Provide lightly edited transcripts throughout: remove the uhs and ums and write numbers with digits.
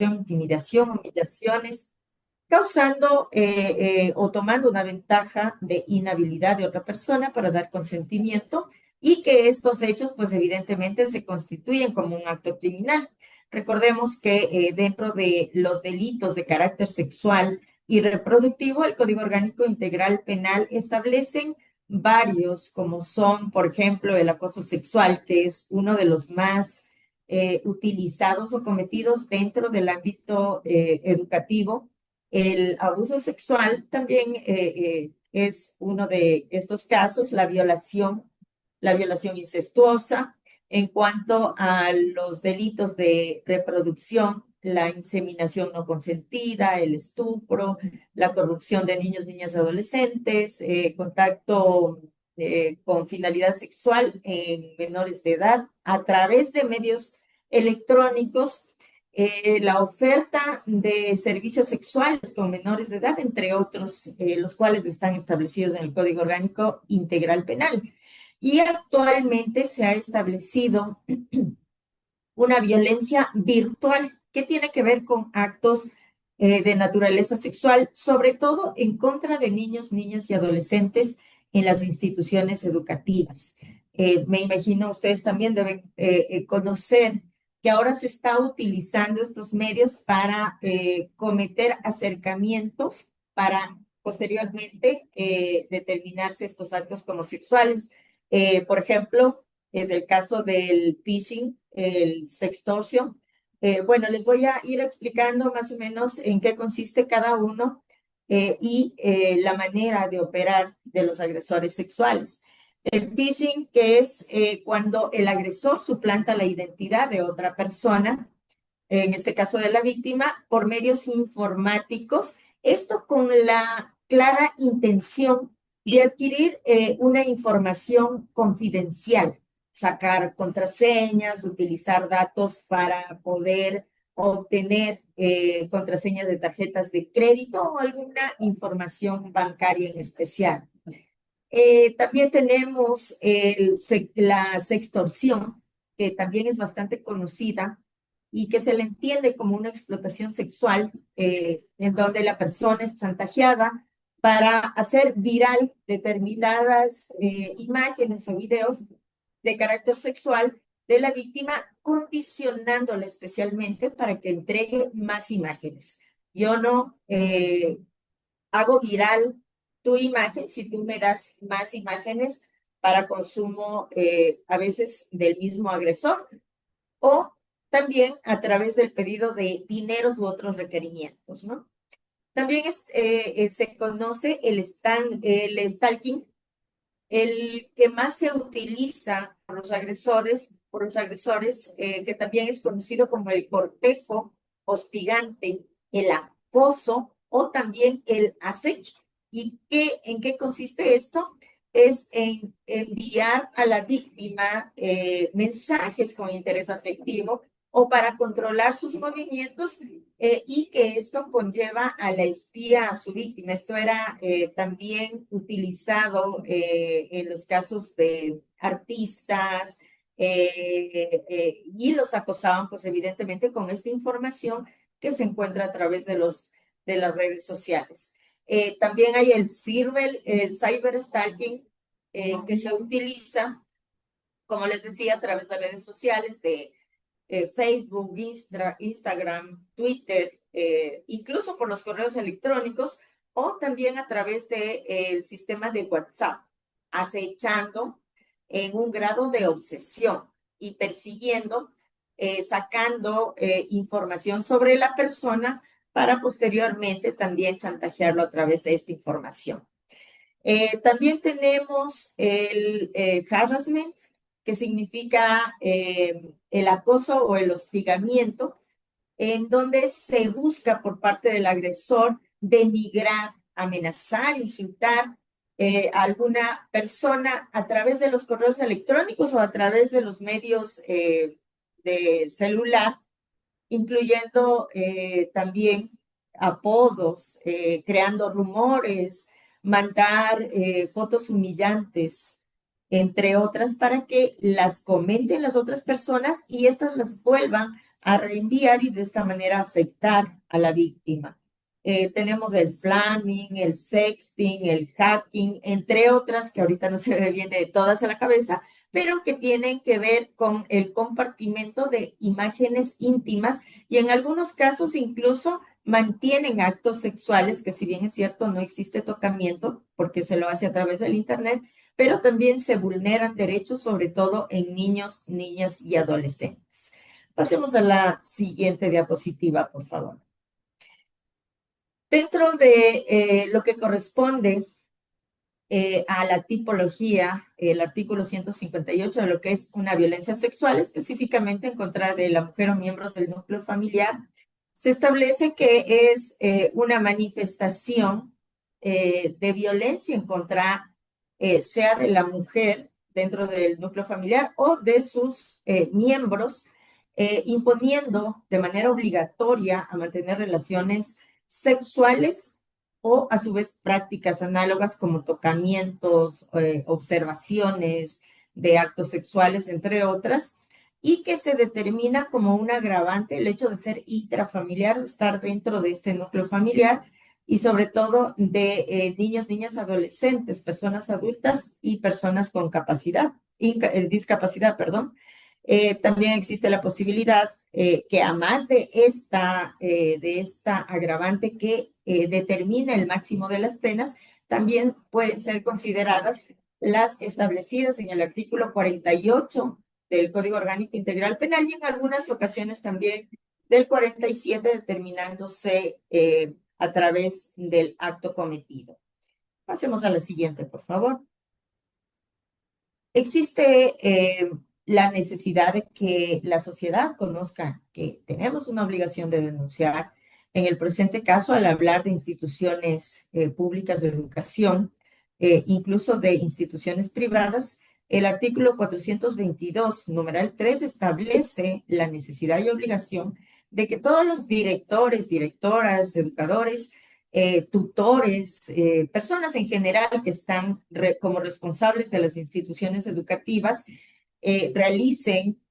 intimidación, humillaciones, causando o tomando una ventaja de inhabilidad de otra persona para dar consentimiento y que estos hechos, pues evidentemente se constituyen como un acto criminal. Recordemos que dentro de los delitos de carácter sexual y reproductivo, el Código Orgánico Integral Penal establecen varios, como son, por ejemplo, el acoso sexual, que es uno de los más utilizados o cometidos dentro del ámbito educativo. El abuso sexual también es uno de estos casos, la violación incestuosa. En cuanto a los delitos de reproducción, la inseminación no consentida, el estupro, la corrupción de niños, niñas, adolescentes, contacto con finalidad sexual en menores de edad a través de medios electrónicos, la oferta de servicios sexuales con menores de edad, entre otros, los cuales están establecidos en el Código Orgánico Integral Penal. Y actualmente se ha establecido una violencia virtual que tiene que ver con actos de naturaleza sexual, sobre todo en contra de niños, niñas y adolescentes en las instituciones educativas. Me imagino ustedes también deben conocer que ahora se está utilizando estos medios para cometer acercamientos para posteriormente determinarse estos actos como sexuales. Por ejemplo, es el caso del phishing, el sextortion. Bueno, les voy a ir explicando más o menos en qué consiste cada uno y la manera de operar de los agresores sexuales. El phishing, que es cuando el agresor suplanta la identidad de otra persona, en este caso de la víctima, por medios informáticos, esto con la clara intención de adquirir una información confidencial, sacar contraseñas, utilizar datos para poder obtener contraseñas de tarjetas de crédito o alguna información bancaria en especial. También tenemos la sextorsión, que también es bastante conocida y que se le entiende como una explotación sexual, en donde la persona es chantajeada para hacer viral determinadas imágenes o videos de carácter sexual de la víctima, condicionándola especialmente para que entregue más imágenes. Yo no hago viral tu imagen si tú me das más imágenes para consumo a veces del mismo agresor o también a través del pedido de dineros u otros requerimientos, ¿no? También se conoce el stalking, el que más se utiliza por los agresores, que también es conocido como el cortejo hostigante, el acoso o también el acecho. ¿Y en qué consiste esto? Es en enviar a la víctima mensajes con interés afectivo o para controlar sus movimientos y que esto conlleva a la espía a su víctima. Esto era también utilizado en los casos de artistas y los acosaban, pues evidentemente, con esta información que se encuentra a través de las redes sociales. También hay el cyber stalking, que se utiliza, como les decía, a través de redes sociales, de Facebook, Instagram, Twitter, incluso por los correos electrónicos o también a través del sistema de WhatsApp, acechando en un grado de obsesión y persiguiendo, sacando información sobre la persona para posteriormente también chantajearlo a través de esta información. También tenemos el harassment, que significa el acoso o el hostigamiento, en donde se busca por parte del agresor denigrar, amenazar, insultar a alguna persona a través de los correos electrónicos o a través de los medios de celular, incluyendo también apodos, creando rumores, mandar fotos humillantes, entre otras, para que las comenten las otras personas y estas las vuelvan a reenviar y de esta manera afectar a la víctima. Tenemos el flamming, el sexting, el hacking, entre otras que ahorita no se me viene todas a la cabeza, pero que tienen que ver con el compartimento de imágenes íntimas y en algunos casos incluso mantienen actos sexuales, que si bien es cierto, no existe tocamiento porque se lo hace a través del Internet, pero también se vulneran derechos, sobre todo en niños, niñas y adolescentes. Pasemos a la siguiente diapositiva, por favor. Dentro de lo que corresponde a la tipología, el artículo 158 de lo que es una violencia sexual, específicamente en contra de la mujer o miembros del núcleo familiar, se establece que es una manifestación de violencia en contra, sea de la mujer dentro del núcleo familiar o de sus miembros, imponiendo de manera obligatoria a mantener relaciones sexuales o a su vez prácticas análogas como tocamientos, observaciones de actos sexuales, entre otras, y que se determina como un agravante el hecho de ser intrafamiliar, de estar dentro de este núcleo familiar y sobre todo de niños, niñas, adolescentes, personas adultas y personas con discapacidad, perdón. También existe la posibilidad que a más de esta agravante que determina el máximo de las penas, también pueden ser consideradas las establecidas en el artículo 48 del Código Orgánico Integral Penal y en algunas ocasiones también del 47, determinándose a través del acto cometido. Pasemos a la siguiente, por favor. Existe la necesidad de que la sociedad conozca que tenemos una obligación de denunciar. En el presente caso, al hablar de instituciones públicas de educación, incluso de instituciones privadas, el artículo 422, numeral 3, establece la necesidad y obligación de que todos los directores, directoras, educadores, tutores, personas en general que están como responsables de las instituciones educativas, realicen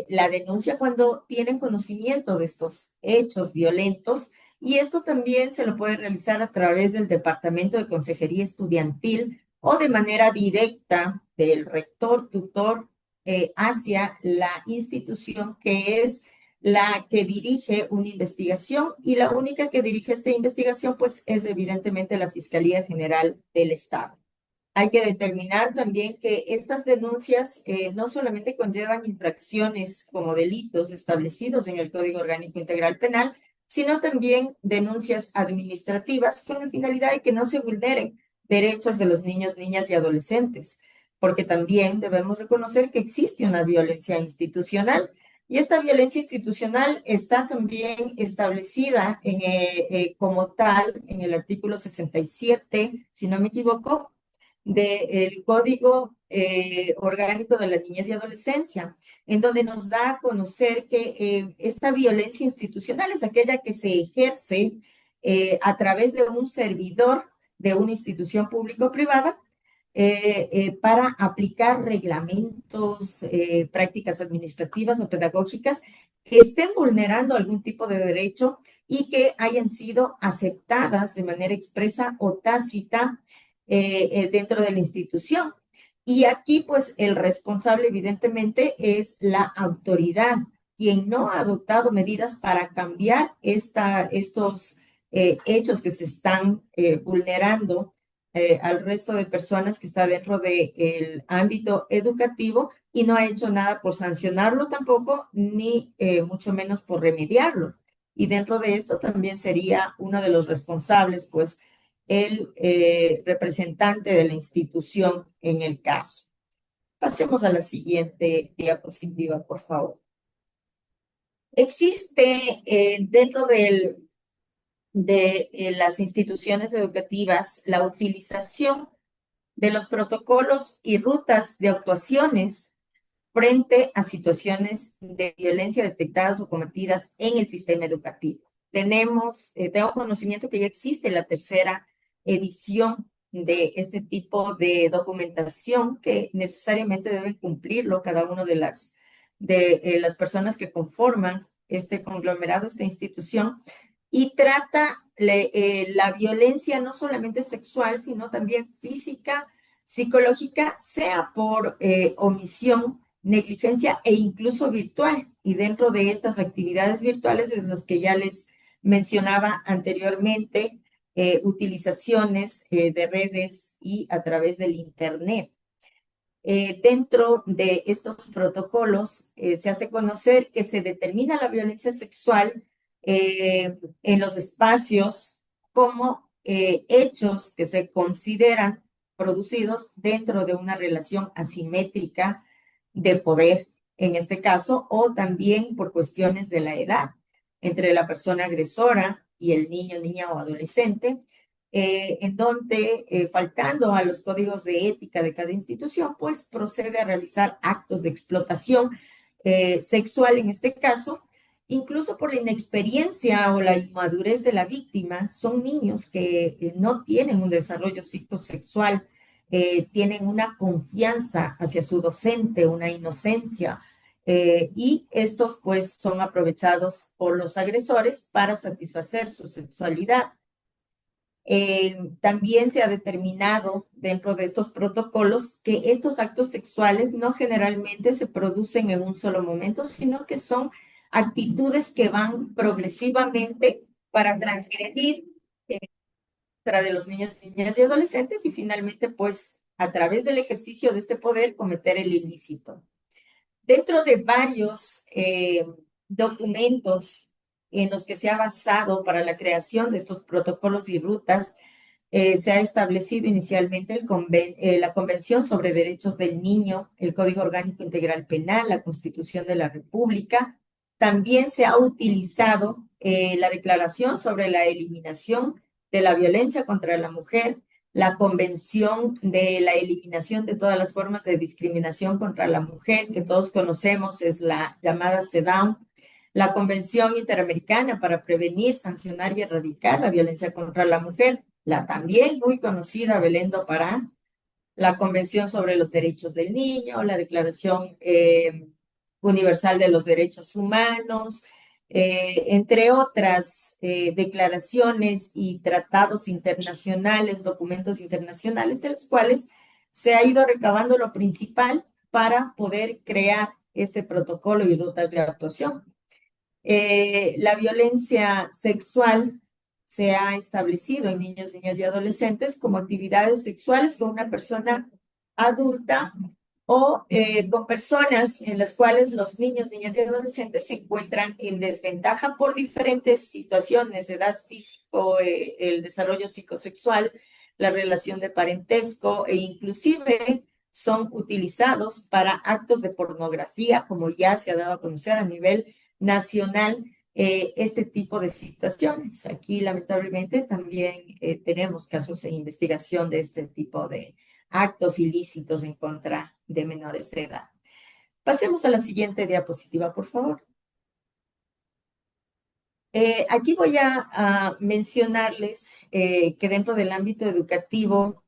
la denuncia cuando tienen conocimiento de estos hechos violentos y esto también se lo puede realizar a través del Departamento de Consejería Estudiantil o de manera directa del rector, tutor, hacia la institución que es la que dirige una investigación y la única que dirige esta investigación pues es evidentemente la Fiscalía General del Estado. Hay que determinar también que estas denuncias no solamente conllevan infracciones como delitos establecidos en el Código Orgánico Integral Penal, sino también denuncias administrativas con la finalidad de que no se vulneren derechos de los niños, niñas y adolescentes, porque también debemos reconocer que existe una violencia institucional y esta violencia institucional está también establecida como tal en el artículo 67, si no me equivoco, del Código Orgánico de la Niñez y Adolescencia, en donde nos da a conocer que esta violencia institucional es aquella que se ejerce a través de un servidor de una institución pública o privada para aplicar reglamentos, prácticas administrativas o pedagógicas que estén vulnerando algún tipo de derecho y que hayan sido aceptadas de manera expresa o tácita dentro de la institución. Y aquí, pues, el responsable, evidentemente, es la autoridad, quien no ha adoptado medidas para cambiar estos hechos que se están vulnerando al resto de personas que está dentro del ámbito educativo y no ha hecho nada por sancionarlo tampoco, ni mucho menos por remediarlo. Y dentro de esto también sería uno de los responsables, pues, el representante de la institución en el caso. Pasemos a la siguiente diapositiva, por favor. Existe dentro de las instituciones educativas la utilización de los protocolos y rutas de actuaciones frente a situaciones de violencia detectadas o cometidas en el sistema educativo. Tengo conocimiento que ya existe la tercera edición de este tipo de documentación que necesariamente deben cumplirlo cada uno de las personas que conforman este conglomerado, esta institución, y trata la violencia no solamente sexual, sino también física, psicológica, sea por omisión, negligencia e incluso virtual. Y dentro de estas actividades virtuales, es las que ya les mencionaba anteriormente, utilizaciones de redes y a través del Internet. Dentro de estos protocolos se hace conocer que se determina la violencia sexual en los espacios como hechos que se consideran producidos dentro de una relación asimétrica de poder, en este caso, o también por cuestiones de la edad entre la persona agresora y el niño, niña o adolescente, en donde, faltando a los códigos de ética de cada institución, pues procede a realizar actos de explotación sexual en este caso, incluso por la inexperiencia o la inmadurez de la víctima. Son niños que no tienen un desarrollo psicosexual, tienen una confianza hacia su docente, una inocencia. Y estos pues son aprovechados por los agresores para satisfacer su sexualidad. También se ha determinado dentro de estos protocolos que estos actos sexuales no generalmente se producen en un solo momento, sino que son actitudes que van progresivamente para transgredir contra de los niños, niñas y adolescentes y finalmente, pues, a través del ejercicio de este poder, cometer el ilícito. Dentro de varios documentos en los que se ha basado para la creación de estos protocolos y rutas, se ha establecido inicialmente la Convención sobre Derechos del Niño, el Código Orgánico Integral Penal, la Constitución de la República. También se ha utilizado la Declaración sobre la Eliminación de la Violencia contra la Mujer, la Convención de la Eliminación de todas las formas de discriminación contra la mujer, que todos conocemos, es la llamada CEDAW, la Convención Interamericana para Prevenir, Sancionar y Erradicar la Violencia contra la Mujer, la también muy conocida Belén do Pará, la Convención sobre los Derechos del Niño, la Declaración Universal de los Derechos Humanos, entre otras declaraciones y tratados internacionales, documentos internacionales, de los cuales se ha ido recabando lo principal para poder crear este protocolo y rutas de actuación. La violencia sexual se ha establecido en niños, niñas y adolescentes como actividades sexuales con una persona adulta o con personas en las cuales los niños, niñas y adolescentes se encuentran en desventaja por diferentes situaciones, edad físico, el desarrollo psicosexual, la relación de parentesco e inclusive son utilizados para actos de pornografía, como ya se ha dado a conocer a nivel nacional, este tipo de situaciones. Aquí, lamentablemente, también tenemos casos en investigación de este tipo de actos ilícitos en contra de menores de edad. Pasemos a la siguiente diapositiva, por favor. Aquí voy a mencionarles que dentro del ámbito educativo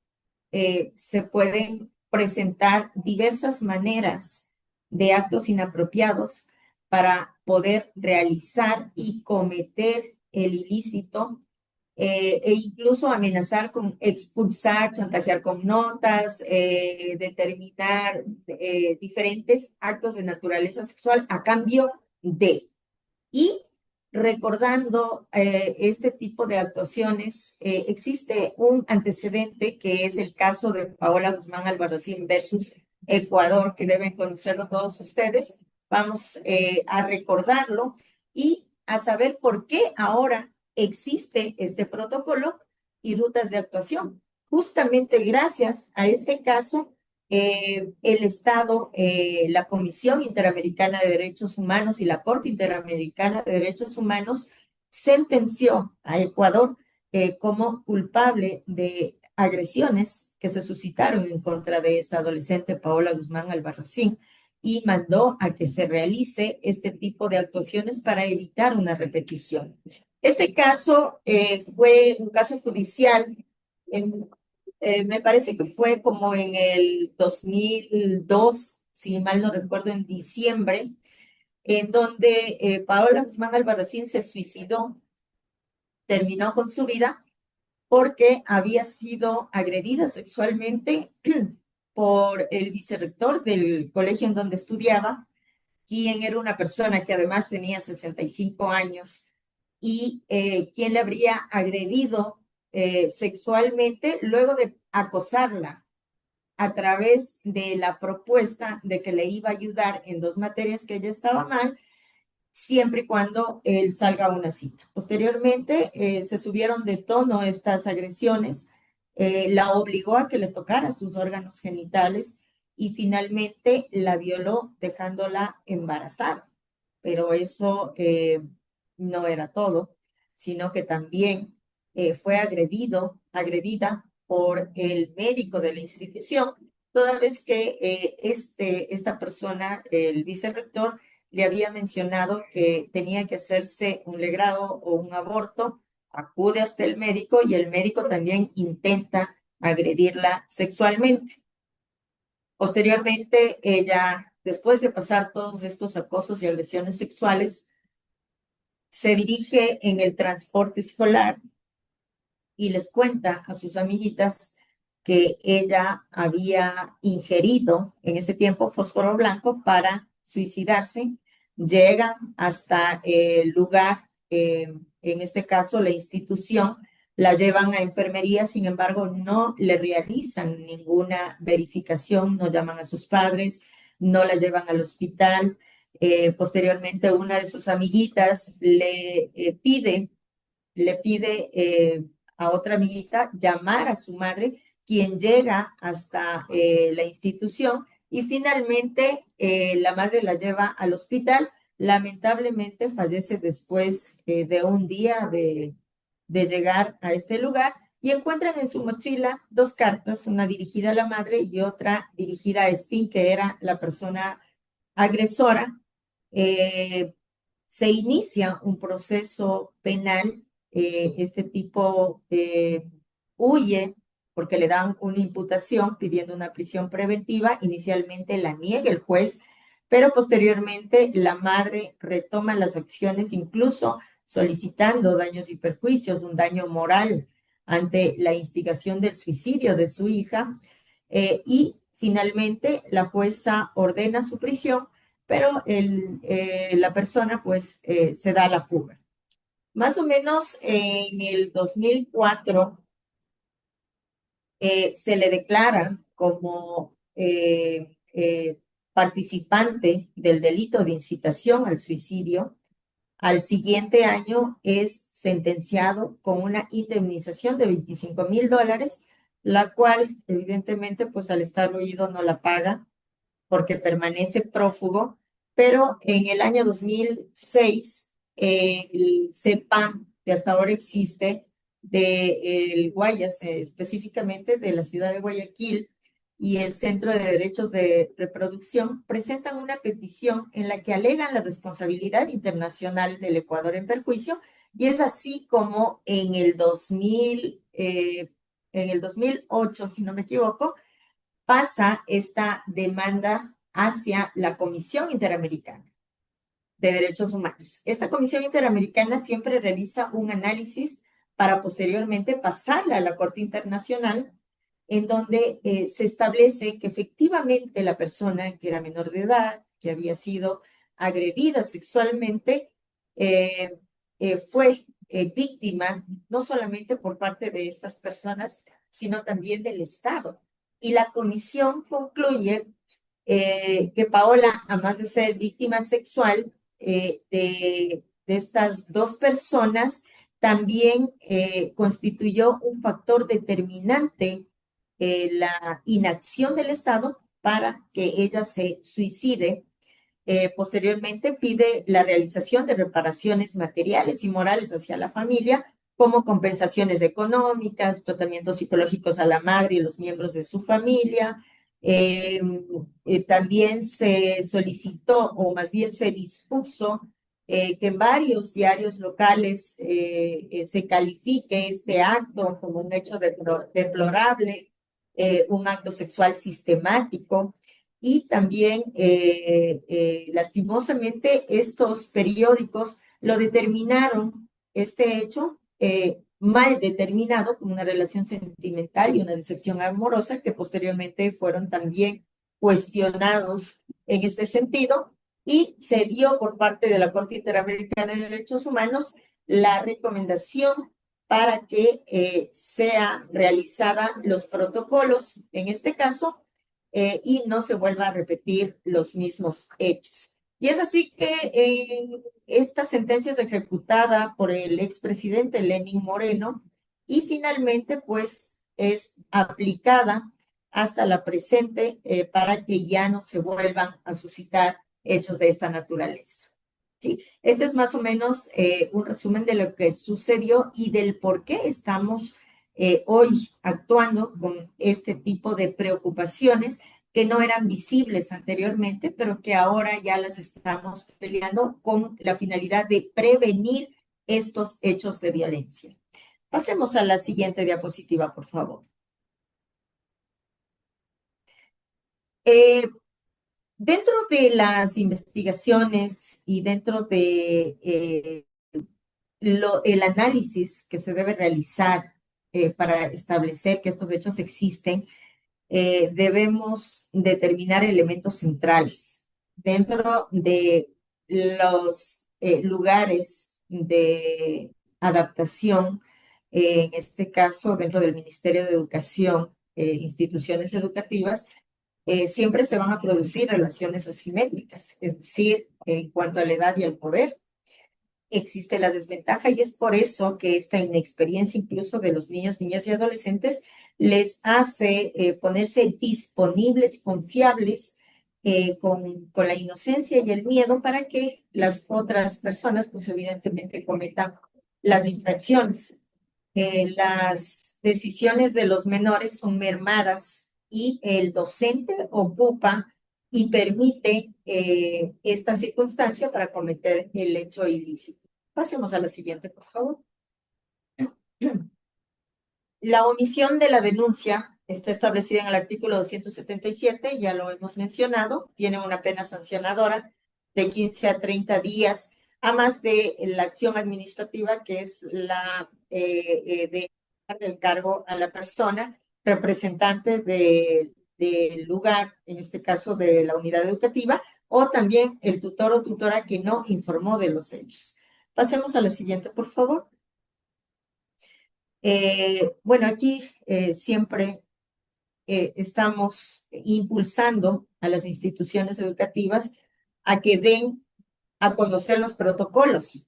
se pueden presentar diversas maneras de actos inapropiados para poder realizar y cometer el ilícito, e incluso amenazar con expulsar, chantajear con notas, determinar diferentes actos de naturaleza sexual a cambio de. Y recordando este tipo de actuaciones, existe un antecedente que es el caso de Paola Guzmán Albarracín versus Ecuador, que deben conocerlo todos ustedes. Vamos a recordarlo y a saber por qué ahora existe este protocolo y rutas de actuación. Justamente gracias a este caso, el Estado, la Comisión Interamericana de Derechos Humanos y la Corte Interamericana de Derechos Humanos sentenció a Ecuador como culpable de agresiones que se suscitaron en contra de esta adolescente Paola Guzmán Albarracín y mandó a que se realice este tipo de actuaciones para evitar una repetición. Este caso fue un caso judicial en me parece que fue como en el 2002, si mal no recuerdo, en diciembre, en donde Paola Guzmán Albarracín se suicidó, terminó con su vida porque había sido agredida sexualmente por el vicerrector del colegio en donde estudiaba, quien era una persona que además tenía 65 años y quien le habría agredido sexualmente luego de acosarla a través de la propuesta de que le iba a ayudar en dos materias que ella estaba mal, siempre y cuando él salga a una cita. Posteriormente, se subieron de tono estas agresiones, la obligó a que le tocara sus órganos genitales y finalmente la violó dejándola embarazada. Pero eso no era todo, sino que también fue agredida por el médico de la institución, toda vez que esta persona, el vicerrector, le había mencionado que tenía que hacerse un legrado o un aborto, acude hasta el médico y el médico también intenta agredirla sexualmente. Posteriormente, ella, después de pasar todos estos acosos y agresiones sexuales, se dirige en el transporte escolar y les cuenta a sus amiguitas que ella había ingerido en ese tiempo fósforo blanco para suicidarse. Llegan hasta el lugar, en este caso la institución, la llevan a enfermería, sin embargo, no le realizan ninguna verificación, no llaman a sus padres, no la llevan al hospital. Posteriormente, una de sus amiguitas le pide a otra amiguita llamar a su madre, quien llega hasta la institución y finalmente la madre la lleva al hospital. Lamentablemente fallece después de un día de llegar a este lugar y encuentran en su mochila dos cartas, una dirigida a la madre y otra dirigida a Spin, que era la persona agresora. Eh, Se inicia un proceso penal. Este tipo huye porque le dan una imputación pidiendo una prisión preventiva. Inicialmente la niega el juez, pero posteriormente la madre retoma las acciones, incluso solicitando daños y perjuicios, un daño moral ante la instigación del suicidio de su hija. Y finalmente la jueza ordena su prisión, pero la persona pues se da a la fuga. Más o menos en el 2004 se le declara como participante del delito de incitación al suicidio. Al siguiente año es sentenciado con una indemnización de $25,000, la cual evidentemente pues al estar oído no la paga porque permanece prófugo, pero en el año 2006, el CEPAM, que hasta ahora existe, de el Guayas, específicamente de la ciudad de Guayaquil, y el Centro de Derechos de Reproducción, presentan una petición en la que alegan la responsabilidad internacional del Ecuador en perjuicio, y es así como en el 2008, si no me equivoco, pasa esta demanda hacia la Comisión Interamericana de Derechos Humanos. Esta Comisión Interamericana siempre realiza un análisis para posteriormente pasarla a la Corte Internacional, en donde se establece que efectivamente la persona que era menor de edad, que había sido agredida sexualmente, eh, fue víctima no solamente por parte de estas personas, sino también del Estado. Y la comisión concluye que Paola, además de ser víctima sexual de estas dos personas, también constituyó un factor determinante la inacción del Estado para que ella se suicide. Posteriormente pide la realización de reparaciones materiales y morales hacia la familia, como compensaciones económicas, tratamientos psicológicos a la madre y los miembros de su familia. Eh, También se solicitó, o más bien se dispuso, que en varios diarios locales se califique este acto como un hecho deplorable, un acto sexual sistemático, y también lastimosamente estos periódicos lo determinaron, este hecho, mal determinado como una relación sentimental y una decepción amorosa que posteriormente fueron también cuestionados en este sentido y se dio por parte de la Corte Interamericana de Derechos Humanos la recomendación para que sea realizada los protocolos, en este caso, y no se vuelva a repetir los mismos hechos. Y es así que esta sentencia es ejecutada por el expresidente Lenín Moreno y finalmente pues es aplicada hasta la presente para que ya no se vuelvan a suscitar hechos de esta naturaleza. ¿Sí? Este es más o menos un resumen de lo que sucedió y del por qué estamos hoy actuando con este tipo de preocupaciones que no eran visibles anteriormente, pero que ahora ya las estamos peleando con la finalidad de prevenir estos hechos de violencia. Pasemos a la siguiente diapositiva, por favor. Eh, Dentro de las investigaciones y dentro de el análisis que se debe realizar para establecer que estos hechos existen, debemos determinar elementos centrales dentro de los lugares de adaptación, en este caso dentro del Ministerio de Educación, instituciones educativas. Siempre se van a producir relaciones asimétricas, es decir, en cuanto a la edad y al poder, existe la desventaja y es por eso que esta inexperiencia incluso de los niños, niñas y adolescentes les hace ponerse disponibles, confiables, con la inocencia y el miedo para que las otras personas, pues evidentemente cometan las infracciones. Las decisiones de los menores son mermadas y el docente ocupa y permite esta circunstancia para cometer el hecho ilícito. Pasemos a la siguiente, por favor. La omisión de la denuncia está establecida en el artículo 277, ya lo hemos mencionado, tiene una pena sancionadora de 15 a 30 días, a más de la acción administrativa que es la de del cargo a la persona representante del lugar, en este caso de la unidad educativa, o también el tutor o tutora que no informó de los hechos. Pasemos a la siguiente, por favor. Bueno, aquí siempre estamos impulsando a las instituciones educativas a que den a conocer los protocolos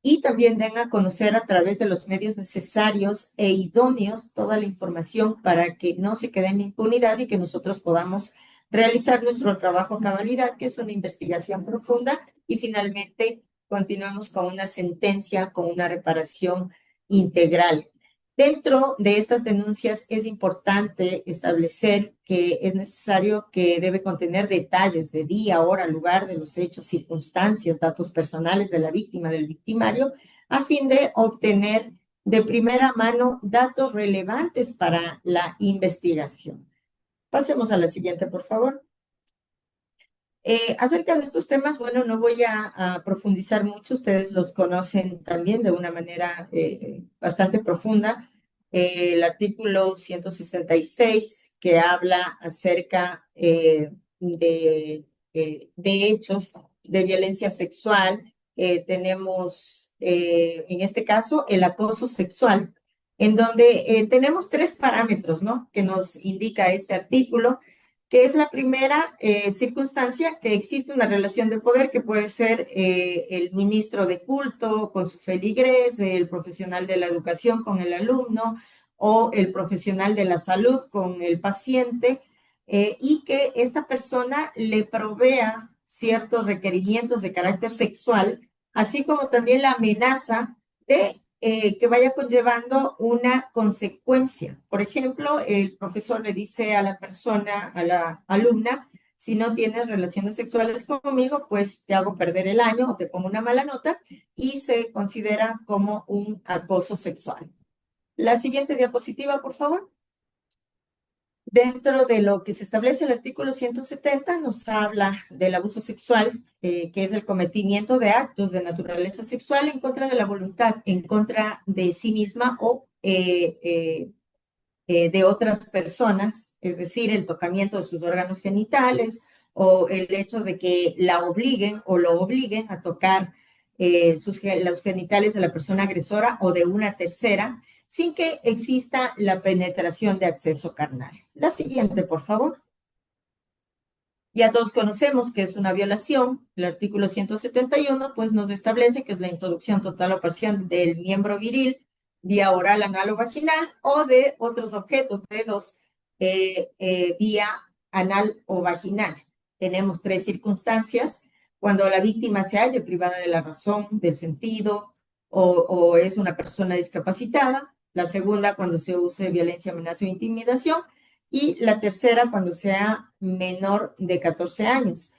y también den a conocer a través de los medios necesarios e idóneos toda la información para que no se quede en impunidad y que nosotros podamos realizar nuestro trabajo a cabalidad, que es una investigación profunda, y finalmente continuamos con una sentencia, con una reparación integral. Dentro de estas denuncias es importante establecer que es necesario que debe contener detalles de día, hora, lugar de los hechos, circunstancias, datos personales de la víctima, del victimario, a fin de obtener de primera mano datos relevantes para la investigación. Pasemos a la siguiente, por favor. Acerca de estos temas, bueno, no voy a profundizar mucho, ustedes los conocen también de una manera bastante profunda. El artículo 166 que habla acerca de hechos de violencia sexual. Tenemos, en este caso, el acoso sexual, en donde tenemos tres parámetros, ¿no? Que nos indica este artículo, que es la primera circunstancia que existe una relación de poder que puede ser el ministro de culto con su feligrés, el profesional de la educación con el alumno o el profesional de la salud con el paciente, y que esta persona le provea ciertos requerimientos de carácter sexual, así como también la amenaza de que vaya conllevando una consecuencia. Por ejemplo, el profesor le dice a la persona, a la alumna, si no tienes relaciones sexuales conmigo, pues te hago perder el año o te pongo una mala nota, y se considera como un acoso sexual. La siguiente diapositiva, por favor. Dentro de lo que se establece el artículo 170, nos habla del abuso sexual, que es el cometimiento de actos de naturaleza sexual en contra de la voluntad, en contra de sí misma o de otras personas, es decir, el tocamiento de sus órganos genitales o el hecho de que la obliguen o lo obliguen a tocar los genitales de la persona agresora o de una tercera sin que exista la penetración de acceso carnal. La siguiente, por favor. Ya todos conocemos que es una violación. El artículo 171 pues nos establece que es la introducción total o parcial del miembro viril vía oral, anal o vaginal o de otros objetos, dedos, vía anal o vaginal. Tenemos tres circunstancias. Cuando la víctima se halle privada de la razón, del sentido o es una persona discapacitada. La segunda, cuando se use violencia, amenaza o intimidación y la tercera cuando sea menor de 14 años.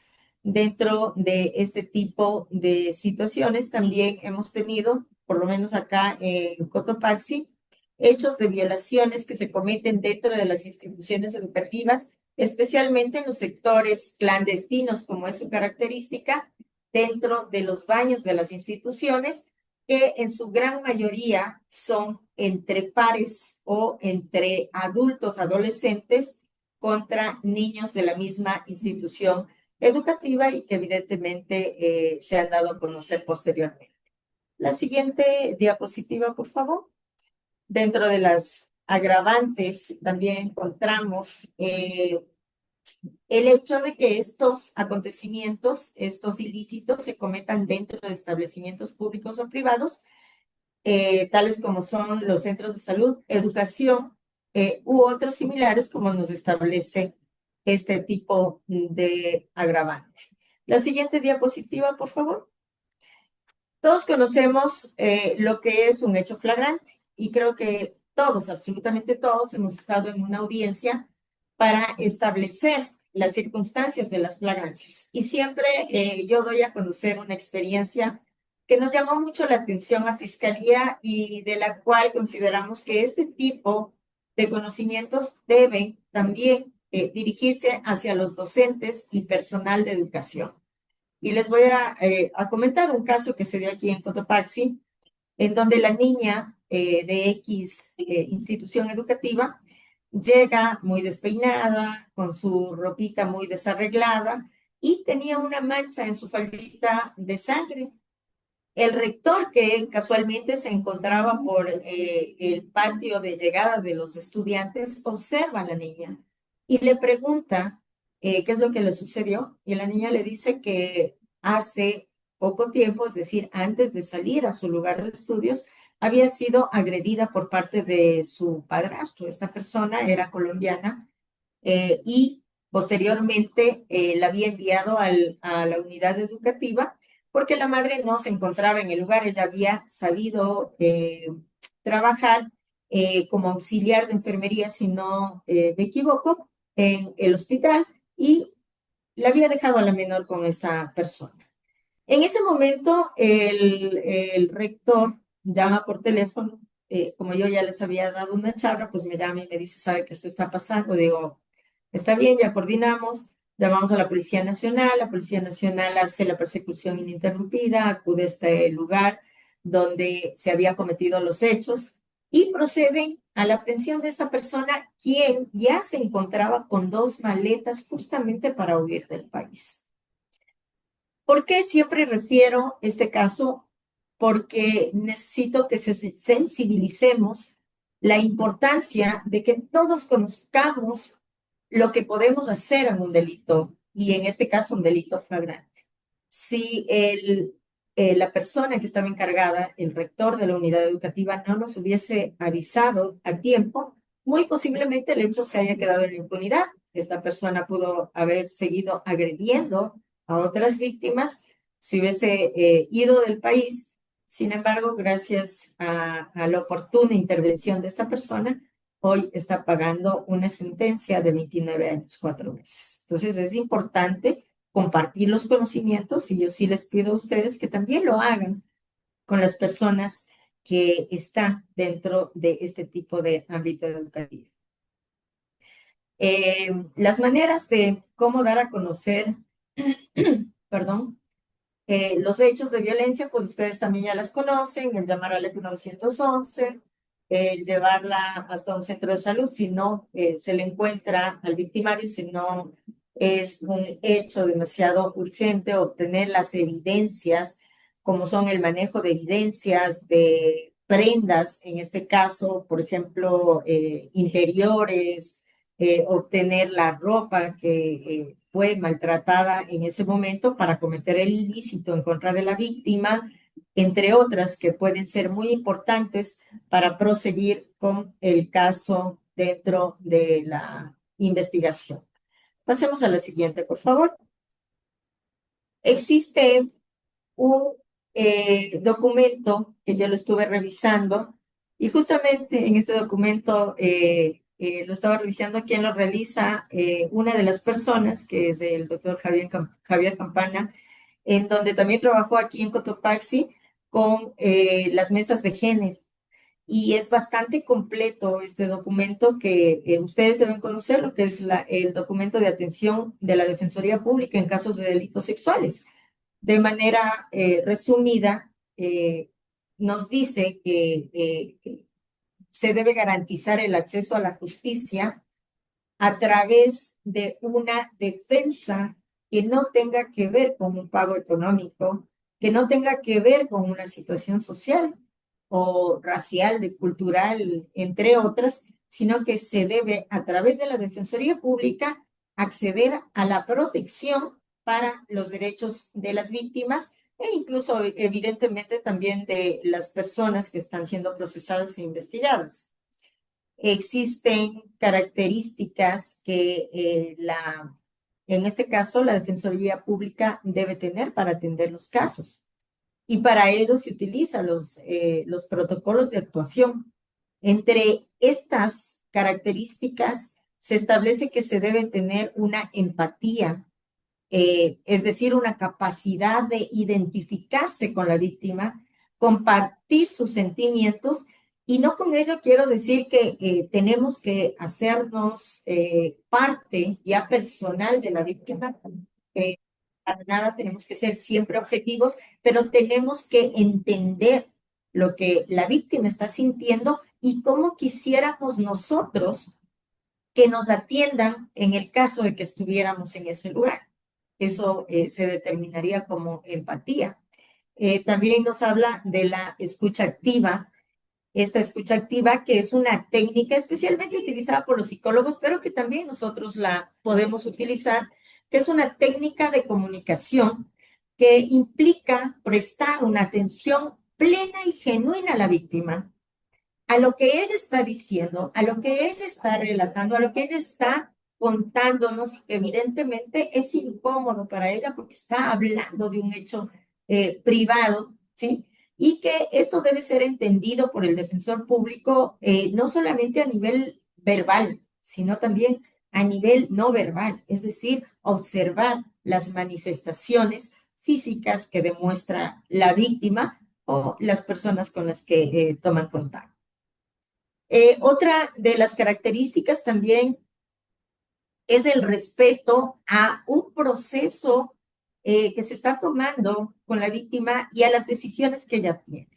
Dentro de este tipo de situaciones también hemos tenido, por lo menos acá en Cotopaxi, hechos de violaciones que se cometen dentro de las instituciones educativas, especialmente en los sectores clandestinos, como es su característica, dentro de los baños de las instituciones, que en su gran mayoría son entre pares o entre adultos, adolescentes, contra niños de la misma institución educativa y que evidentemente se han dado a conocer posteriormente. La siguiente diapositiva, por favor. Dentro de las agravantes también encontramos el hecho de que estos acontecimientos, estos ilícitos, se cometan dentro de establecimientos públicos o privados, tales como son los centros de salud, educación u otros similares, como nos establece este tipo de agravante. La siguiente diapositiva, por favor. Todos conocemos lo que es un hecho flagrante y creo que todos, absolutamente todos, hemos estado en una audiencia para establecer las circunstancias de las flagrancias. Y siempre yo doy a conocer una experiencia que nos llamó mucho la atención a Fiscalía y de la cual consideramos que este tipo de conocimientos deben también dirigirse hacia los docentes y personal de educación. Y les voy a comentar un caso que se dio aquí en Cotopaxi, en donde la niña de X institución educativa llega muy despeinada, con su ropita muy desarreglada y tenía una mancha en su faldita de sangre. El rector, que casualmente se encontraba por el patio de llegada de los estudiantes, observa a la niña y le pregunta qué es lo que le sucedió. Y la niña le dice que hace poco tiempo, es decir, antes de salir a su lugar de estudios, había sido agredida por parte de su padrastro. Esta persona era colombiana y posteriormente la había enviado a la unidad educativa porque la madre no se encontraba en el lugar, ella había sabido trabajar como auxiliar de enfermería, si no me equivoco, en el hospital y la había dejado a la menor con esta persona. En ese momento, el rector llama por teléfono, como yo ya les había dado una charla, pues me llama y me dice, ¿sabe que esto está pasando? Digo, está bien, ya coordinamos, llamamos a la Policía Nacional hace la persecución ininterrumpida, acude a este lugar donde se había cometido los hechos y proceden a la aprehensión de esta persona, quien ya se encontraba con dos maletas justamente para huir del país. ¿Por qué siempre refiero este caso? Porque necesito que sensibilicemos la importancia de que todos conozcamos lo que podemos hacer en un delito, y en este caso un delito flagrante. Si la persona que estaba encargada, el rector de la unidad educativa, no nos hubiese avisado a tiempo, muy posiblemente el hecho se haya quedado en la impunidad. Esta persona pudo haber seguido agrediendo a otras víctimas si hubiese ido del país. Sin embargo, gracias a la oportuna intervención de esta persona, hoy está pagando una sentencia de 29 años, 4 meses. Entonces, es importante compartir los conocimientos y yo sí les pido a ustedes que también lo hagan con las personas que están dentro de este tipo de ámbito educativo. Las maneras de cómo dar a conocer, perdón, los hechos de violencia, pues ustedes también ya las conocen, el llamar al EPI 911, el llevarla hasta un centro de salud si no se le encuentra al victimario, si no es un hecho demasiado urgente, obtener las evidencias, como son el manejo de evidencias de prendas, en este caso, por ejemplo, interiores, obtener la ropa que fue maltratada en ese momento para cometer el ilícito en contra de la víctima, entre otras que pueden ser muy importantes para proseguir con el caso dentro de la investigación. Pasemos a la siguiente, por favor. Existe un documento que yo lo estuve revisando y justamente en este documento lo estaba revisando quien lo realiza, una de las personas que es el doctor Javier Campana, en donde también trabajó aquí en Cotopaxi con las mesas de género. Y es bastante completo este documento que ustedes deben conocer, lo que es el documento de atención de la Defensoría Pública en casos de delitos sexuales. De manera resumida, nos dice que se debe garantizar el acceso a la justicia a través de una defensa que no tenga que ver con un pago económico, que no tenga que ver con una situación social o racial, de cultural, entre otras, sino que se debe a través de la Defensoría Pública acceder a la protección para los derechos de las víctimas e incluso evidentemente también de las personas que están siendo procesadas e investigadas. Existen características que en este caso la Defensoría Pública debe tener para atender los casos. Y para ello se utilizan los protocolos de actuación. Entre estas características se establece que se debe tener una empatía, es decir, una capacidad de identificarse con la víctima, compartir sus sentimientos, y no con ello quiero decir que tenemos que hacernos parte ya personal de la víctima. Eh, para nada tenemos que ser siempre objetivos, pero tenemos que entender lo que la víctima está sintiendo y cómo quisiéramos nosotros que nos atiendan en el caso de que estuviéramos en ese lugar. Eso se determinaría como empatía. También nos habla de la escucha activa, esta escucha activa que es una técnica especialmente utilizada por los psicólogos, pero que también nosotros la podemos utilizar, que es una técnica de comunicación que implica prestar una atención plena y genuina a la víctima, a lo que ella está diciendo, a lo que ella está relatando, a lo que ella está contándonos, que evidentemente es incómodo para ella porque está hablando de un hecho privado, ¿sí? Y que esto debe ser entendido por el defensor público no solamente a nivel verbal, sino también a nivel no verbal, es decir, observar las manifestaciones físicas que demuestra la víctima o las personas con las que toman contacto. Otra de las características también es el respeto a un proceso que se está tomando con la víctima y a las decisiones que ella tiene.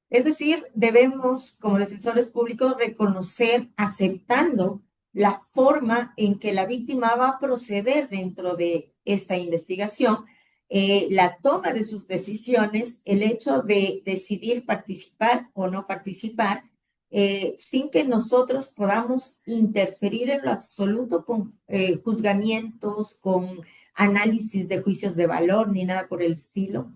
Es decir, debemos, como defensores públicos, reconocer, aceptando la forma en que la víctima va a proceder dentro de esta investigación, la toma de sus decisiones, el hecho de decidir participar o no participar, sin que nosotros podamos interferir en lo absoluto con juzgamientos, con análisis de juicios de valor, ni nada por el estilo.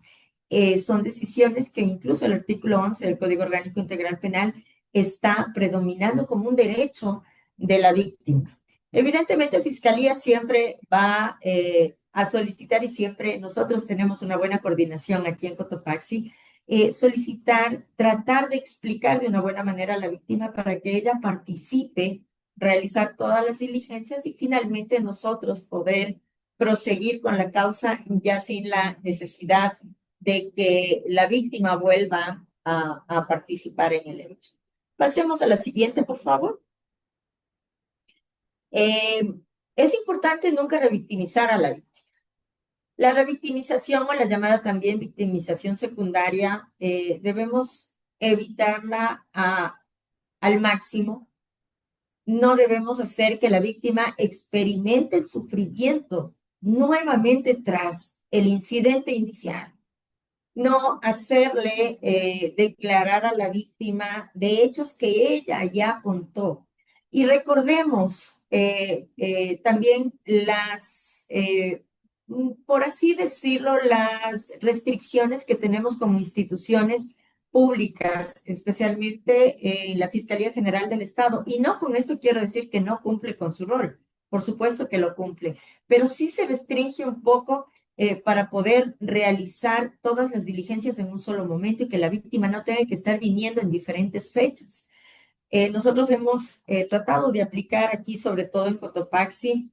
Son decisiones que incluso el artículo 11 del Código Orgánico Integral Penal está predominando como un derecho de la víctima. Evidentemente, Fiscalía siempre va a solicitar, y siempre nosotros tenemos una buena coordinación aquí en Cotopaxi, solicitar, tratar de explicar de una buena manera a la víctima para que ella participe, realizar todas las diligencias y finalmente nosotros poder proseguir con la causa ya sin la necesidad de que la víctima vuelva a participar en el hecho. Pasemos a la siguiente, por favor. Eh, es importante nunca revictimizar a la víctima. La revictimización o la llamada también victimización secundaria, debemos evitarla al máximo. No debemos hacer que la víctima experimente el sufrimiento nuevamente tras el incidente inicial. No hacerle declarar a la víctima de hechos que ella ya contó. Y recordemos también por así decirlo, las restricciones que tenemos como instituciones públicas, especialmente la Fiscalía General del Estado. Y no con esto quiero decir que no cumple con su rol, por supuesto que lo cumple, pero sí se restringe un poco para poder realizar todas las diligencias en un solo momento y que la víctima no tenga que estar viniendo en diferentes fechas. Nosotros hemos tratado de aplicar aquí, sobre todo en Cotopaxi,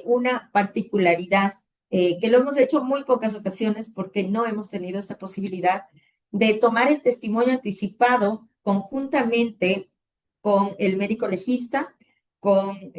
una particularidad que lo hemos hecho muy pocas ocasiones porque no hemos tenido esta posibilidad de tomar el testimonio anticipado conjuntamente con el médico legista, con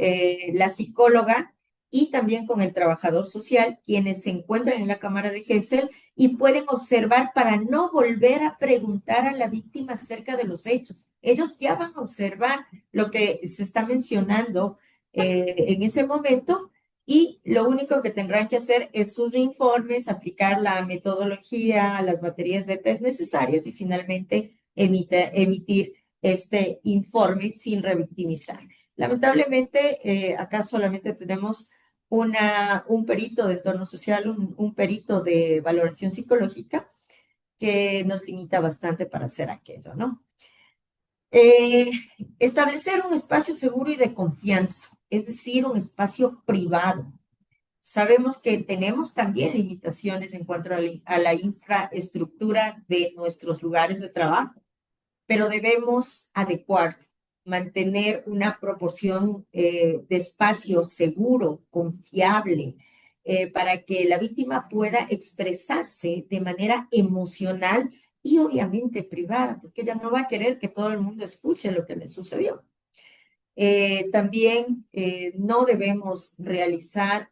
la psicóloga y también con el trabajador social, quienes se encuentran en la cámara de Gesell y pueden observar para no volver a preguntar a la víctima acerca de los hechos. Ellos ya van a observar lo que se está mencionando en ese momento y lo único que tendrán que hacer es sus informes, aplicar la metodología, las baterías de test necesarias y finalmente emitir este informe sin revictimizar. Lamentablemente, acá solamente tenemos un perito de entorno social, un perito de valoración psicológica que nos limita bastante para hacer aquello, ¿no? Eh, Establecer un espacio seguro y de confianza, es decir, un espacio privado. Sabemos que tenemos también limitaciones en cuanto a la infraestructura de nuestros lugares de trabajo, pero debemos adecuar, mantener una proporción de espacio seguro, confiable, para que la víctima pueda expresarse de manera emocional y obviamente privada, porque ella no va a querer que todo el mundo escuche lo que le sucedió. También no debemos realizar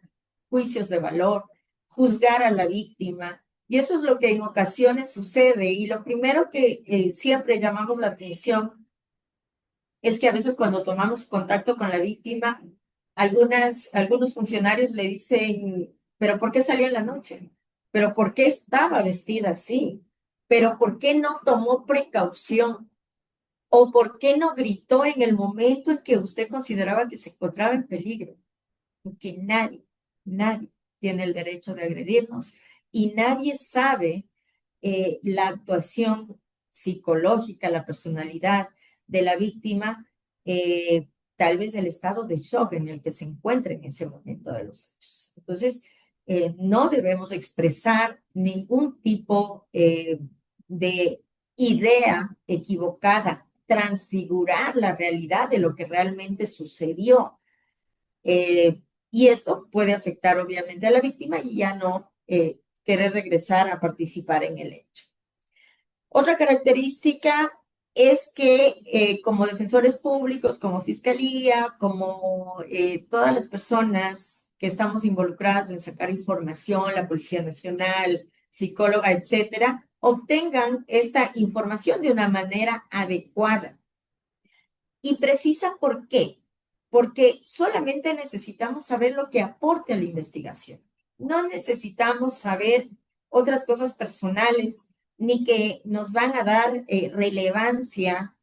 juicios de valor, juzgar a la víctima. Y eso es lo que en ocasiones sucede. Y lo primero que siempre llamamos la atención es que a veces cuando tomamos contacto con la víctima, algunos funcionarios le dicen, pero ¿por qué salió en la noche? ¿Pero por qué estaba vestida así? ¿Pero por qué no tomó precaución? ¿O por qué no gritó en el momento en que usted consideraba que se encontraba en peligro? Porque nadie tiene el derecho de agredirnos y nadie sabe la actuación psicológica, la personalidad de la víctima, tal vez el estado de shock en el que se encuentra en ese momento de los hechos. Entonces, no debemos expresar ningún tipo de idea equivocada, transfigurar la realidad de lo que realmente sucedió. Y esto puede afectar obviamente a la víctima y ya no querer regresar a participar en el hecho. Otra característica es que como defensores públicos, como fiscalía, como todas las personas que estamos involucradas en sacar información, la Policía Nacional, psicóloga, etcétera, obtengan esta información de una manera adecuada y precisa. ¿Por qué? Porque solamente necesitamos saber lo que aporte a la investigación. No necesitamos saber otras cosas personales ni que nos van a dar relevancia,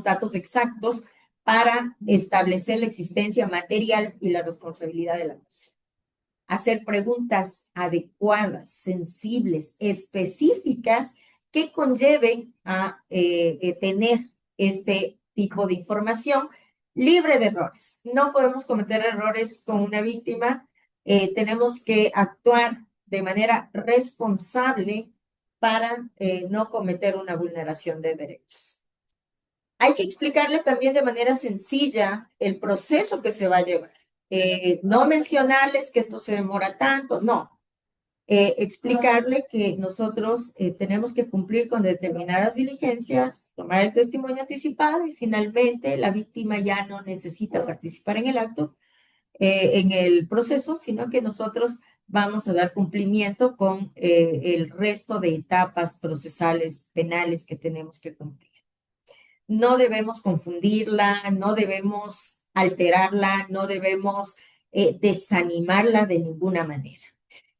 datos exactos para establecer la existencia material y la responsabilidad de la persona. Hacer preguntas adecuadas, sensibles, específicas que conlleven a tener este tipo de información libre de errores. No podemos cometer errores con una víctima, tenemos que actuar de manera responsable para no cometer una vulneración de derechos. Hay que explicarle también de manera sencilla el proceso que se va a llevar. No mencionarles que esto se demora tanto, no. explicarle que nosotros tenemos que cumplir con determinadas diligencias, tomar el testimonio anticipado y finalmente la víctima ya no necesita participar en el acto, en el proceso, sino que nosotros vamos a dar cumplimiento con el resto de etapas procesales penales que tenemos que cumplir. No debemos confundirla, no debemos alterarla, no debemos desanimarla de ninguna manera.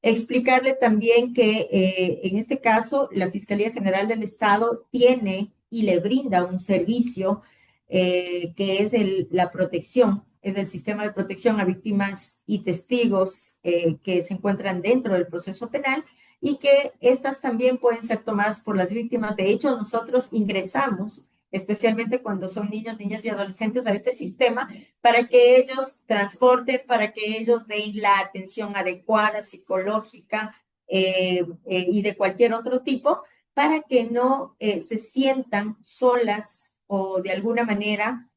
Explicarle también que en este caso la Fiscalía General del Estado tiene y le brinda un servicio que es la protección, es el sistema de protección a víctimas y testigos que se encuentran dentro del proceso penal y que estas también pueden ser tomadas por las víctimas. De hecho, nosotros ingresamos, especialmente cuando son niños, niñas y adolescentes, a este sistema para que ellos transporten, para que ellos den la atención adecuada, psicológica y de cualquier otro tipo, para que no se sientan solas o de alguna manera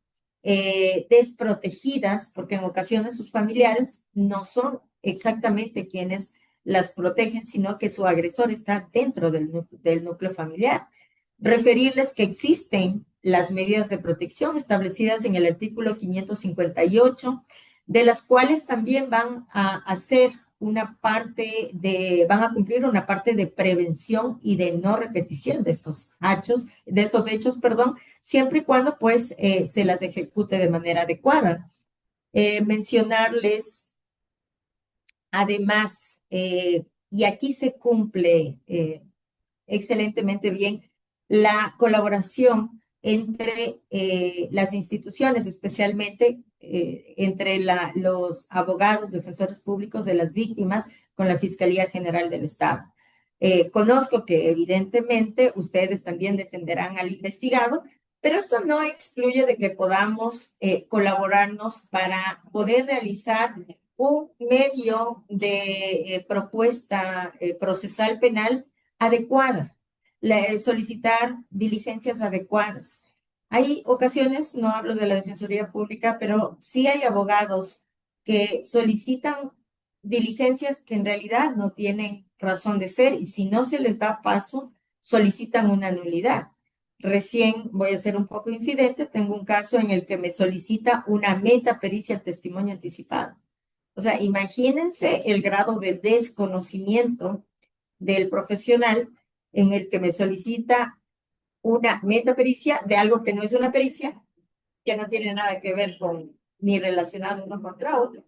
desprotegidas, porque en ocasiones sus familiares no son exactamente quienes las protegen, sino que su agresor está dentro del núcleo familiar. Referirles que existen las medidas de protección establecidas en el artículo 558, de las cuales también van a hacer una parte van a cumplir una parte de prevención y de no repetición de estos hechos, perdón, siempre y cuando pues se las ejecute de manera adecuada. Mencionarles además, y aquí se cumple excelentemente bien la colaboración entre las instituciones, especialmente entre los abogados, defensores públicos de las víctimas con la Fiscalía General del Estado. Conozco que evidentemente ustedes también defenderán al investigado, pero esto no excluye de que podamos colaborarnos para poder realizar un medio de propuesta procesal penal adecuada, solicitar diligencias adecuadas. Hay ocasiones, no hablo de la Defensoría Pública, pero sí hay abogados que solicitan diligencias que en realidad no tienen razón de ser y si no se les da paso, solicitan una nulidad. Recién voy a ser un poco infidente, tengo un caso en el que me solicita una metapericia al testimonio anticipado. O sea, imagínense el grado de desconocimiento del profesional en el que me solicita una metapericia de algo que no es una pericia, que no tiene nada que ver con ni relacionado uno contra otro.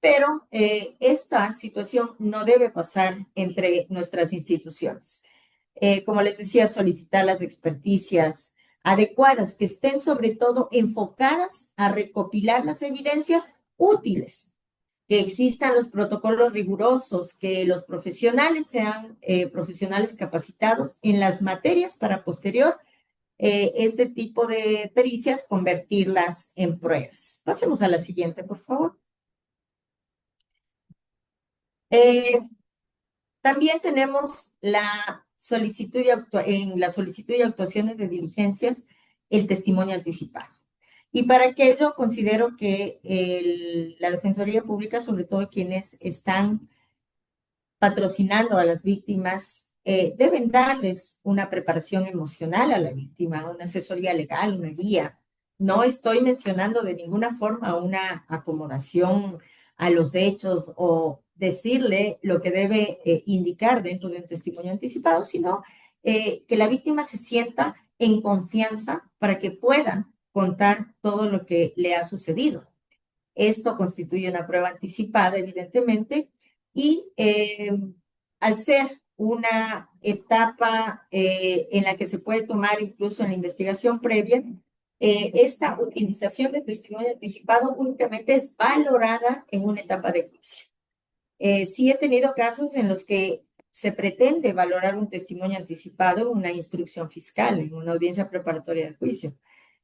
Pero esta situación no debe pasar entre nuestras instituciones. Como les decía, solicitar las experticias adecuadas, que estén sobre todo enfocadas a recopilar las evidencias útiles, que existan los protocolos rigurosos, que los profesionales sean profesionales capacitados en las materias para posterior este tipo de pericias convertirlas en pruebas. Pasemos a la siguiente, por favor. Eh, También tenemos la solicitud en la solicitud y actuaciones de diligencias, el testimonio anticipado. Y para aquello considero que la Defensoría Pública, sobre todo quienes están patrocinando a las víctimas, deben darles una preparación emocional a la víctima, una asesoría legal, una guía. No estoy mencionando de ninguna forma una acomodación a los hechos o decirle lo que debe indicar dentro de un testimonio anticipado, sino que la víctima se sienta en confianza para que pueda contar todo lo que le ha sucedido. Esto constituye una prueba anticipada, evidentemente, y al ser una etapa en la que se puede tomar incluso en la investigación previa, esta utilización de testimonio anticipado únicamente es valorada en una etapa de juicio. Sí he tenido casos en los que se pretende valorar un testimonio anticipado en una instrucción fiscal, en una audiencia preparatoria de juicio,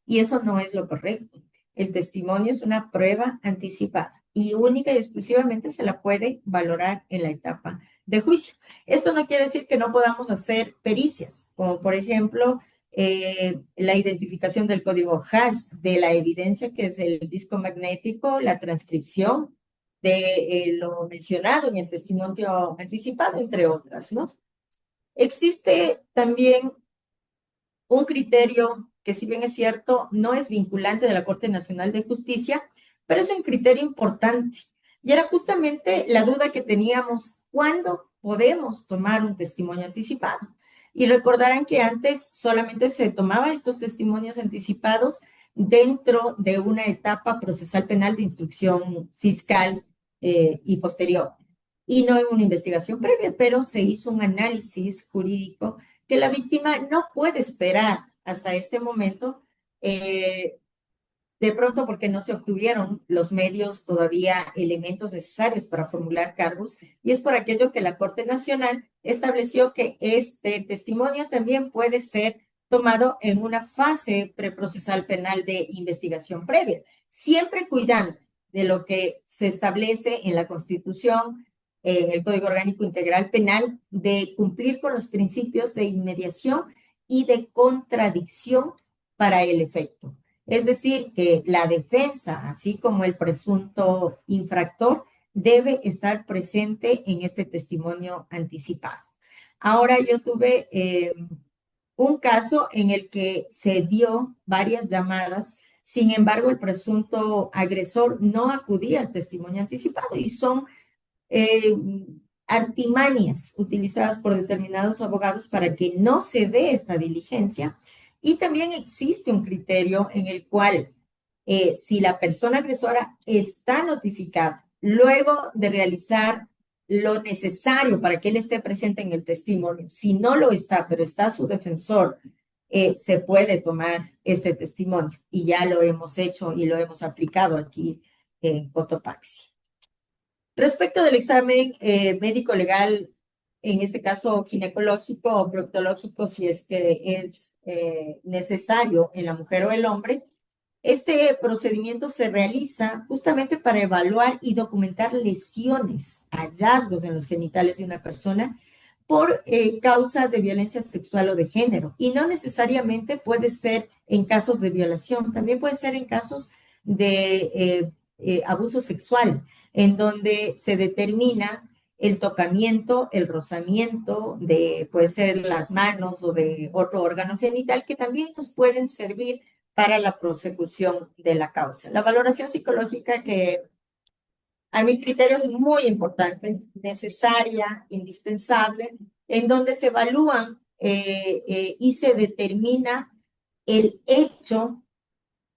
y eso no es lo correcto. El testimonio es una prueba anticipada y única y exclusivamente se la puede valorar en la etapa de juicio. Esto no quiere decir que no podamos hacer pericias, como por ejemplo la identificación del código hash de la evidencia que es el disco magnético, la transcripción, de lo mencionado en el testimonio anticipado, entre otras, ¿no? Existe también un criterio que, si bien es cierto, no es vinculante de la Corte Nacional de Justicia, pero es un criterio importante. Y era justamente la duda que teníamos: ¿cuándo podemos tomar un testimonio anticipado? Y recordarán que antes solamente se tomaba estos testimonios anticipados dentro de una etapa procesal penal de instrucción fiscal y posterior, y no en una investigación previa, pero se hizo un análisis jurídico que la víctima no puede esperar hasta este momento, eh, de pronto porque no se obtuvieron los medios, todavía elementos necesarios para formular cargos, y es por aquello que la Corte Nacional estableció que este testimonio también puede ser tomado en una fase preprocesal penal de investigación previa, siempre cuidando de lo que se establece en la Constitución, en el Código Orgánico Integral Penal, de cumplir con los principios de inmediación y de contradicción para el efecto. Es decir, que la defensa, así como el presunto infractor, debe estar presente en este testimonio anticipado. Ahora yo tuve un caso en el que se dio varias llamadas, sin embargo el presunto agresor no acudía al testimonio anticipado, y son eh, artimañas utilizadas por determinados abogados para que no se dé esta diligencia. Y también existe un criterio en el cual, si la persona agresora está notificada luego de realizar lo necesario para que él esté presente en el testimonio, si no lo está, pero está su defensor, se puede tomar este testimonio, y ya lo hemos hecho y lo hemos aplicado aquí en Cotopaxi. Respecto del examen médico legal, en este caso ginecológico o proctológico, si es que es necesario en la mujer o el hombre, este procedimiento se realiza justamente para evaluar y documentar lesiones, hallazgos en los genitales de una persona por causa de violencia sexual o de género. Y no necesariamente puede ser en casos de violación, también puede ser en casos de abuso sexual, en donde se determina el tocamiento, el rozamiento de, puede ser las manos o de otro órgano genital, que también nos pueden servir para la prosecución de la causa. La valoración psicológica, que a mi criterio es muy importante, necesaria, indispensable, en donde se evalúan y se determina el hecho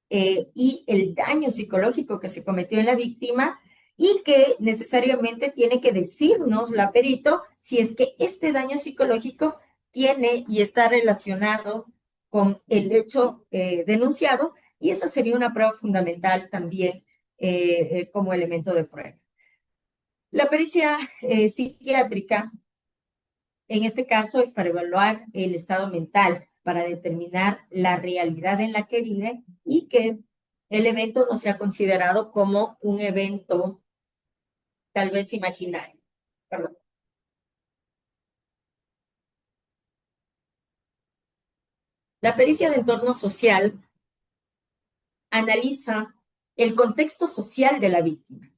y el daño psicológico que se cometió en la víctima, y que necesariamente tiene que decirnos la perito si es que este daño psicológico tiene y está relacionado con el hecho denunciado, y esa sería una prueba fundamental también como elemento de prueba. La pericia psiquiátrica, en este caso, es para evaluar el estado mental, para determinar la realidad en la que vive, y que el evento no sea considerado como un evento tal vez imaginario. Perdón. La pericia de entorno social analiza el contexto social de la víctima,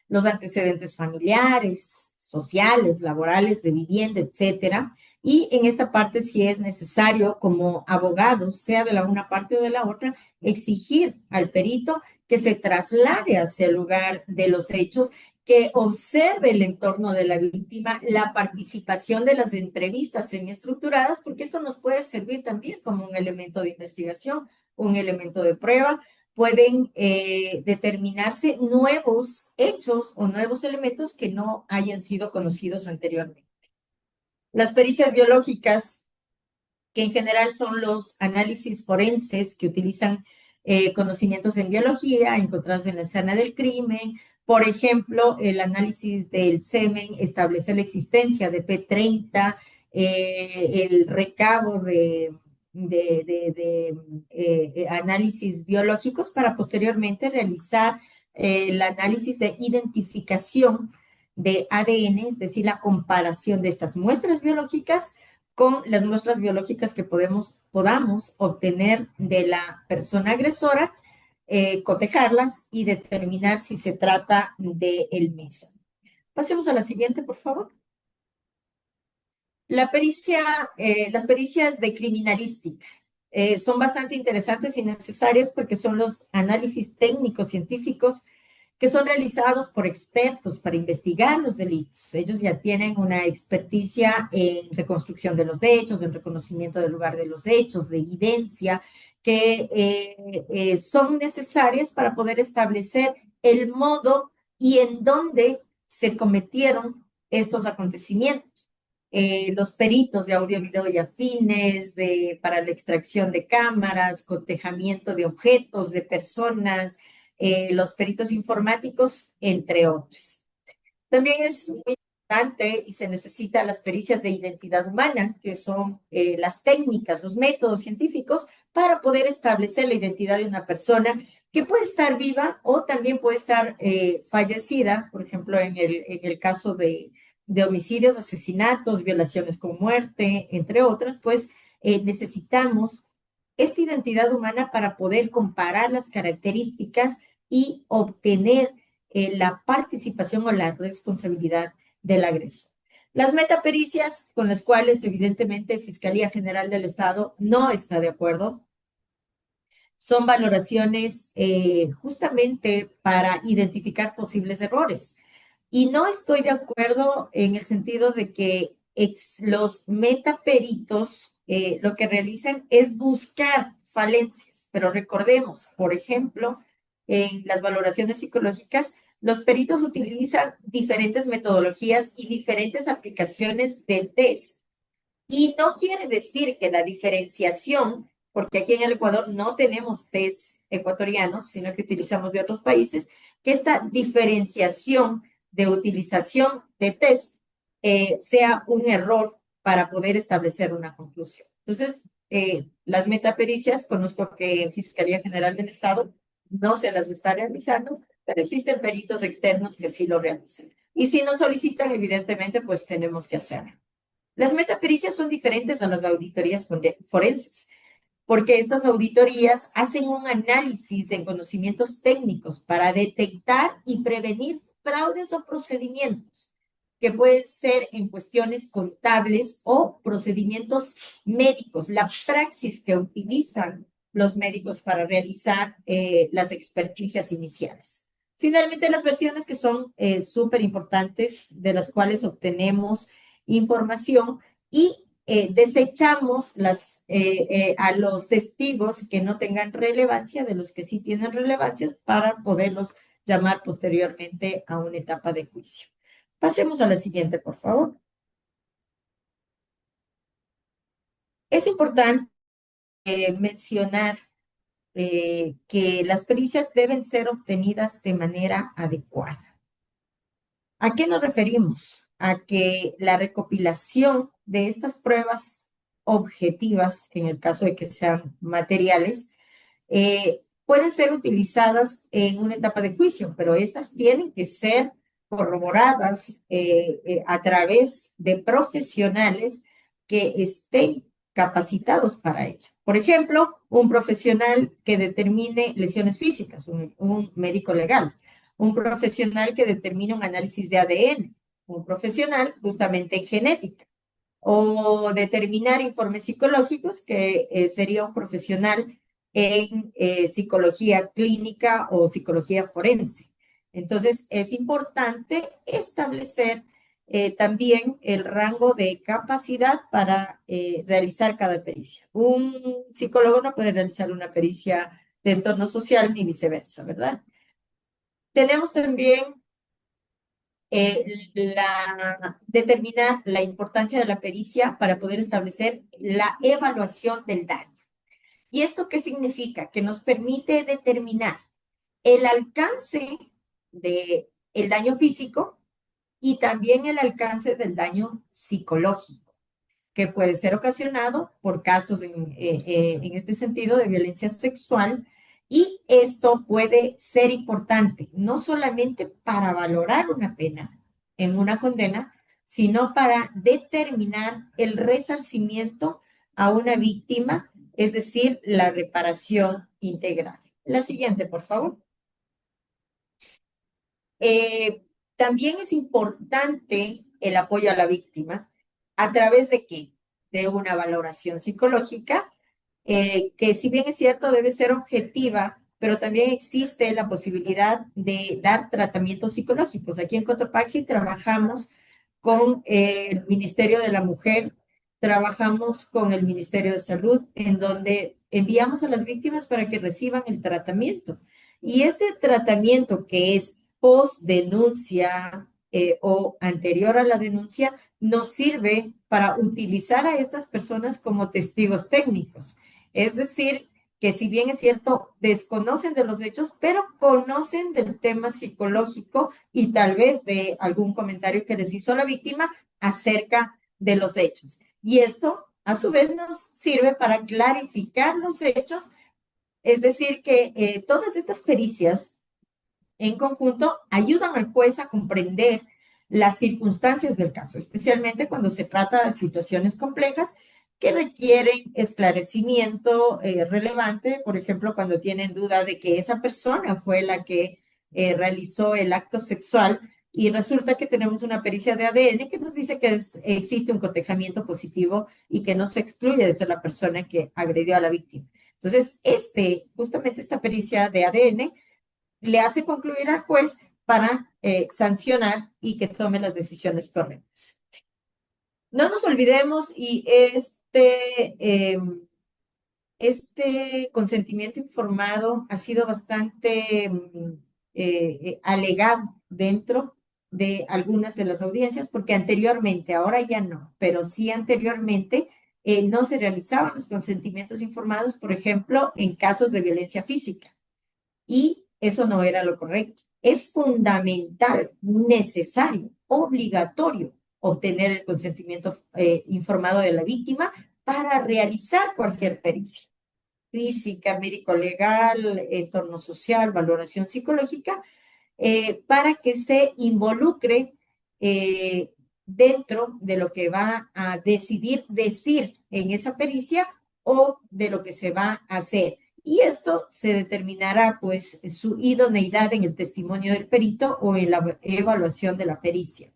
los antecedentes familiares, sociales, laborales, de vivienda, etcétera. Y en esta parte, si es necesario, como abogados, sea de la una parte o de la otra, exigir al perito que se traslade hacia el lugar de los hechos, que observe el entorno de la víctima, la participación de las entrevistas semiestructuradas, porque esto nos puede servir también como un elemento de investigación, un elemento de prueba. Pueden determinarse nuevos hechos o nuevos elementos que no hayan sido conocidos anteriormente. Las pericias biológicas, que en general son los análisis forenses que utilizan conocimientos en biología encontrados en la escena del crimen. Por ejemplo, el análisis del semen establece la existencia de P30, el recabo de análisis biológicos para posteriormente realizar el análisis de identificación de ADN, es decir, la comparación de estas muestras biológicas con las muestras biológicas que podamos obtener de la persona agresora, cotejarlas y determinar si se trata de el mismo. Pasemos a la siguiente, por favor. Las pericias de criminalística son bastante interesantes y necesarias porque son los análisis técnicos científicos que son realizados por expertos para investigar los delitos. Ellos ya tienen una experticia en reconstrucción de los hechos, en reconocimiento del lugar de los hechos, de evidencia, que son necesarias para poder establecer el modo y en dónde se cometieron estos acontecimientos. Los peritos de audio, video y afines, para la extracción de cámaras, cotejamiento de objetos, de personas, los peritos informáticos, entre otros. También es muy importante y se necesita las pericias de identidad humana, que son las técnicas, los métodos científicos para poder establecer la identidad de una persona que puede estar viva o también puede estar fallecida, por ejemplo, en el caso de homicidios, asesinatos, violaciones con muerte, entre otras, pues necesitamos esta identidad humana para poder comparar las características y obtener la participación o la responsabilidad del agresor. Las metapericias con las cuales evidentemente Fiscalía General del Estado no está de acuerdo son valoraciones justamente para identificar posibles errores. Y no estoy de acuerdo en el sentido de que los metaperitos lo que realizan es buscar falencias, pero recordemos, por ejemplo, en las valoraciones psicológicas, los peritos utilizan diferentes metodologías y diferentes aplicaciones de test. Y no quiere decir que la diferenciación, porque aquí en el Ecuador no tenemos test ecuatorianos, sino que utilizamos de otros países, que esta diferenciación de utilización de test sea un error para poder establecer una conclusión. Entonces, las metapericias, conozco que en Fiscalía General del Estado no se las está realizando, pero existen peritos externos que sí lo realizan. Y si nos solicitan, evidentemente, pues tenemos que hacerlo. Las metapericias son diferentes a las auditorías forenses, porque estas auditorías hacen un análisis en conocimientos técnicos para detectar y prevenir fraudes o procedimientos, que pueden ser en cuestiones contables o procedimientos médicos, la praxis que utilizan los médicos para realizar las experticias iniciales. Finalmente, las versiones que son súper importantes, de las cuales obtenemos información y desechamos a los testigos que no tengan relevancia de los que sí tienen relevancia para poderlos llamar posteriormente a una etapa de juicio. Pasemos a la siguiente, por favor. Es importante mencionar que las pericias deben ser obtenidas de manera adecuada. ¿A qué nos referimos? A que la recopilación de estas pruebas objetivas, en el caso de que sean materiales, pueden ser utilizadas en una etapa de juicio, pero estas tienen que ser corroboradas a través de profesionales que estén capacitados para ello. Por ejemplo, un profesional que determine lesiones físicas, un médico legal, un profesional que determine un análisis de ADN, un profesional justamente en genética, o determinar informes psicológicos, que sería un profesional en psicología clínica o psicología forense. Entonces, es importante establecer también el rango de capacidad para realizar cada pericia. Un psicólogo no puede realizar una pericia de entorno social ni viceversa, ¿verdad? Tenemos también determinar la importancia de la pericia para poder establecer la evaluación del daño. ¿Y esto qué significa? Que nos permite determinar el alcance del daño físico y también el alcance del daño psicológico, que puede ser ocasionado por casos en este sentido de violencia sexual. Y esto puede ser importante, no solamente para valorar una pena en una condena, sino para determinar el resarcimiento a una víctima, es decir, la reparación integral. La siguiente, por favor. Eh, También es importante el apoyo a la víctima. ¿A través de qué? De una valoración psicológica, que si bien es cierto debe ser objetiva, pero también existe la posibilidad de dar tratamientos psicológicos. Aquí en Cotopaxi trabajamos con el Ministerio de la Mujer, trabajamos con el Ministerio de Salud, en donde enviamos a las víctimas para que reciban el tratamiento. Y este tratamiento que es post denuncia o anterior a la denuncia nos sirve para utilizar a estas personas como testigos técnicos. Es decir, que si bien es cierto, desconocen de los hechos, pero conocen del tema psicológico y tal vez de algún comentario que les hizo la víctima acerca de los hechos. Y esto, a su vez, nos sirve para clarificar los hechos, es decir, que todas estas pericias en conjunto ayudan al juez a comprender las circunstancias del caso, especialmente cuando se trata de situaciones complejas que requieren esclarecimiento relevante, por ejemplo, cuando tienen duda de que esa persona fue la que realizó el acto sexual y resulta que tenemos una pericia de ADN que nos dice que existe un cotejamiento positivo y que no se excluye de ser la persona que agredió a la víctima. Entonces, justamente esta pericia de ADN le hace concluir al juez para sancionar y que tome las decisiones correctas. No nos olvidemos y este consentimiento informado ha sido bastante alegado dentro de algunas de las audiencias, porque anteriormente, ahora ya no, pero sí anteriormente, no se realizaban los consentimientos informados, por ejemplo, en casos de violencia física. Y eso no era lo correcto. Es fundamental, necesario, obligatorio obtener el consentimiento informado de la víctima para realizar cualquier pericia física, médico-legal, entorno social, valoración psicológica, para que se involucre eh, dentro de lo que va a decidir decir en esa pericia o de lo que se va a hacer. Y esto se determinará, pues, su idoneidad en el testimonio del perito o en la evaluación de la pericia.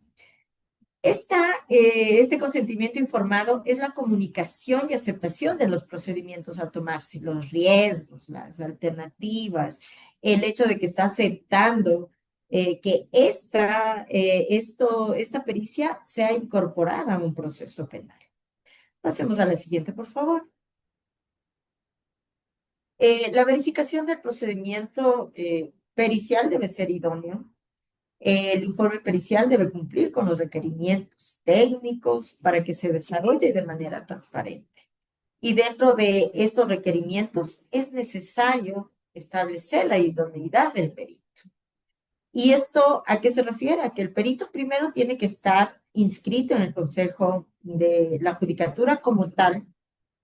Este consentimiento informado es la comunicación y aceptación de los procedimientos a tomarse, los riesgos, las alternativas, el hecho de que está aceptando que esta pericia sea incorporada a un proceso penal. Pasemos a la siguiente, por favor. La verificación del procedimiento pericial debe ser idóneo. El informe pericial debe cumplir con los requerimientos técnicos para que se desarrolle de manera transparente. Y dentro de estos requerimientos es necesario establecer la idoneidad del perito. ¿Y esto a qué se refiere? A que el perito primero tiene que estar inscrito en el Consejo de la Judicatura como tal,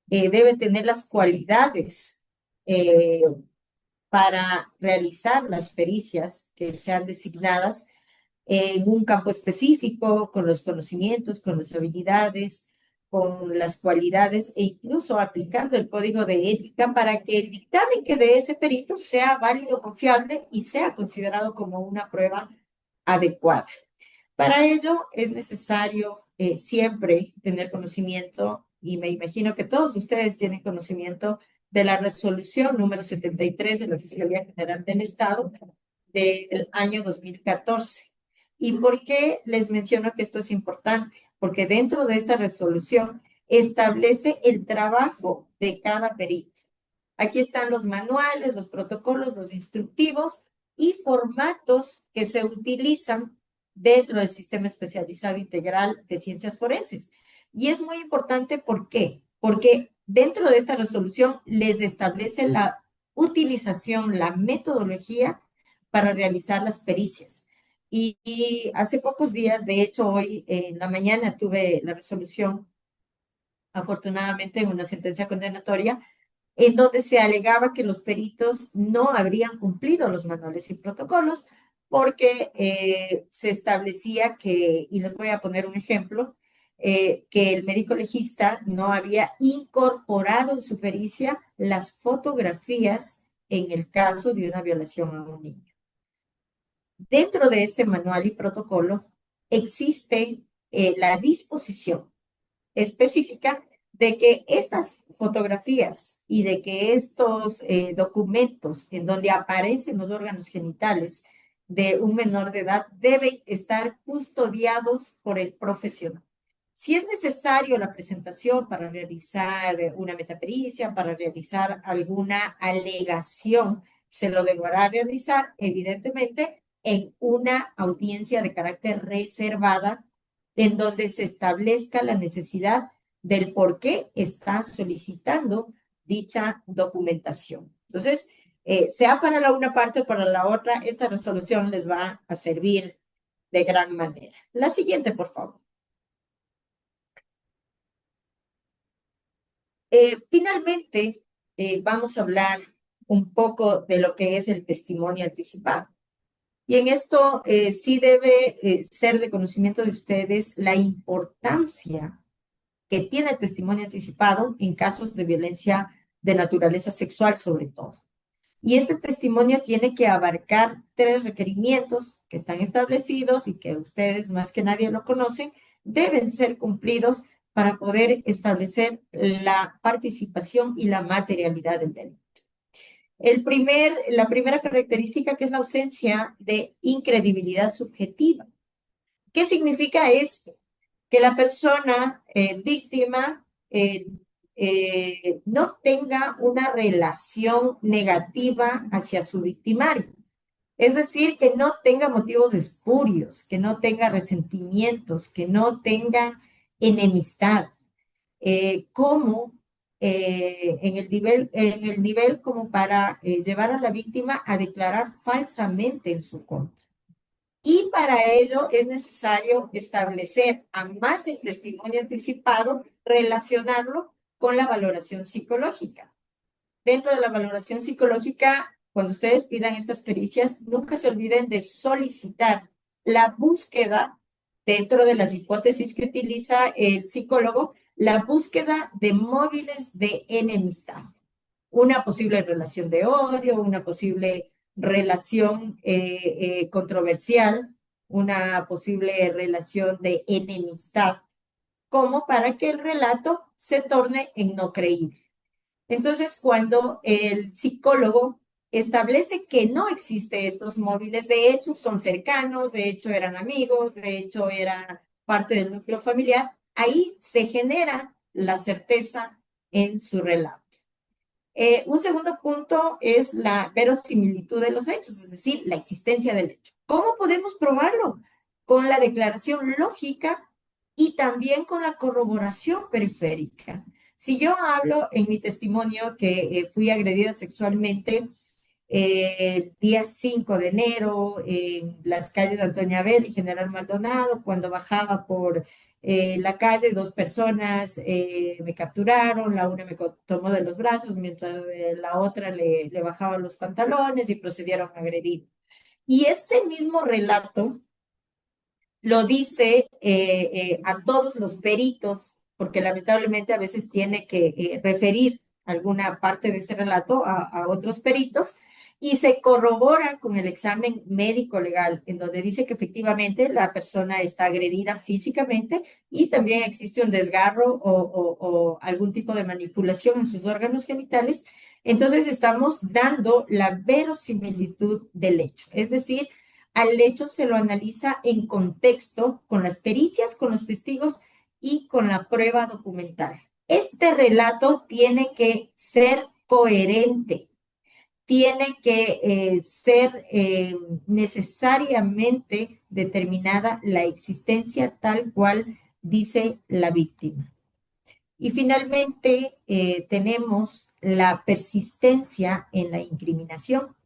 debe tener las cualidades eh, para realizar las pericias que sean designadas en un campo específico, con los conocimientos, con las habilidades, con las cualidades e incluso aplicando el código de ética para que el dictamen que dé ese perito sea válido, confiable y sea considerado como una prueba adecuada. Para ello es necesario siempre tener conocimiento, y me imagino que todos ustedes tienen conocimiento de la resolución número 73 de la Fiscalía General del Estado del año 2014. ¿Y por qué les menciono que esto es importante? Porque dentro de esta resolución establece el trabajo de cada perito. Aquí están los manuales, los protocolos, los instructivos y formatos que se utilizan dentro del Sistema Especializado Integral de Ciencias Forenses. Y es muy importante, ¿por qué? Porque dentro de esta resolución les establece la utilización, la metodología para realizar las pericias. Y hace pocos días, de hecho, hoy en la mañana tuve la resolución, afortunadamente, en una sentencia condenatoria, en donde se alegaba que los peritos no habrían cumplido los manuales y protocolos porque se establecía que, y les voy a poner un ejemplo, que el médico legista no había incorporado en su pericia las fotografías en el caso de una violación a un niño. Dentro de este manual y protocolo existe la disposición específica de que estas fotografías y de que estos documentos en donde aparecen los órganos genitales de un menor de edad deben estar custodiados por el profesional. Si es necesario la presentación para realizar una metapericia, para realizar alguna alegación, se lo deberá realizar, evidentemente, en una audiencia de carácter reservada, en donde se establezca la necesidad del por qué está solicitando dicha documentación. Entonces, sea para la una parte o para la otra, esta resolución les va a servir de gran manera. La siguiente, por favor. Finalmente, vamos a hablar un poco de lo que es el testimonio anticipado. Y en esto sí debe ser de conocimiento de ustedes la importancia que tiene el testimonio anticipado en casos de violencia de naturaleza sexual, sobre todo. Y este testimonio tiene que abarcar tres requerimientos que están establecidos y que ustedes más que nadie lo conocen, deben ser cumplidos para poder establecer la participación y la materialidad del delito. La primera característica que es la ausencia de incredibilidad subjetiva. ¿Qué significa esto? Que la persona víctima no tenga una relación negativa hacia su victimario. Es decir, que no tenga motivos espurios, que no tenga resentimientos, que no tenga enemistad, como en el nivel como para llevar a la víctima a declarar falsamente en su contra. Y para ello es necesario establecer, a más del testimonio anticipado, relacionarlo con la valoración psicológica. Dentro de la valoración psicológica, cuando ustedes pidan estas pericias, nunca se olviden de solicitar la búsqueda, dentro de las hipótesis que utiliza el psicólogo, la búsqueda de móviles de enemistad. Una posible relación de odio, una posible relación controversial, una posible relación de enemistad, como para que el relato se torne en no creíble. Entonces, cuando el psicólogo establece que no existe estos móviles, de hecho son cercanos, de hecho eran amigos, de hecho eran parte del núcleo familiar, ahí se genera la certeza en su relato. Un segundo punto es la verosimilitud de los hechos, es decir, la existencia del hecho. ¿Cómo podemos probarlo? Con la declaración lógica y también con la corroboración periférica. Si yo hablo en mi testimonio que fui agredida sexualmente el día 5 de enero en las calles de Antonia Bell y General Maldonado, cuando bajaba por la calle, dos personas me capturaron, la una me tomó de los brazos, mientras la otra le bajaba los pantalones y procedieron a agredir. Y ese mismo relato lo dice a todos los peritos, porque lamentablemente a veces tiene que referir alguna parte de ese relato a otros peritos, y se corrobora con el examen médico legal, en donde dice que efectivamente la persona está agredida físicamente y también existe un desgarro o algún tipo de manipulación en sus órganos genitales. Entonces estamos dando la verosimilitud del hecho, es decir, al hecho se lo analiza en contexto con las pericias, con los testigos y con la prueba documental. Este relato tiene que ser coherente, tiene que ser necesariamente determinada la existencia tal cual dice la víctima. Y finalmente tenemos la persistencia en la incriminación.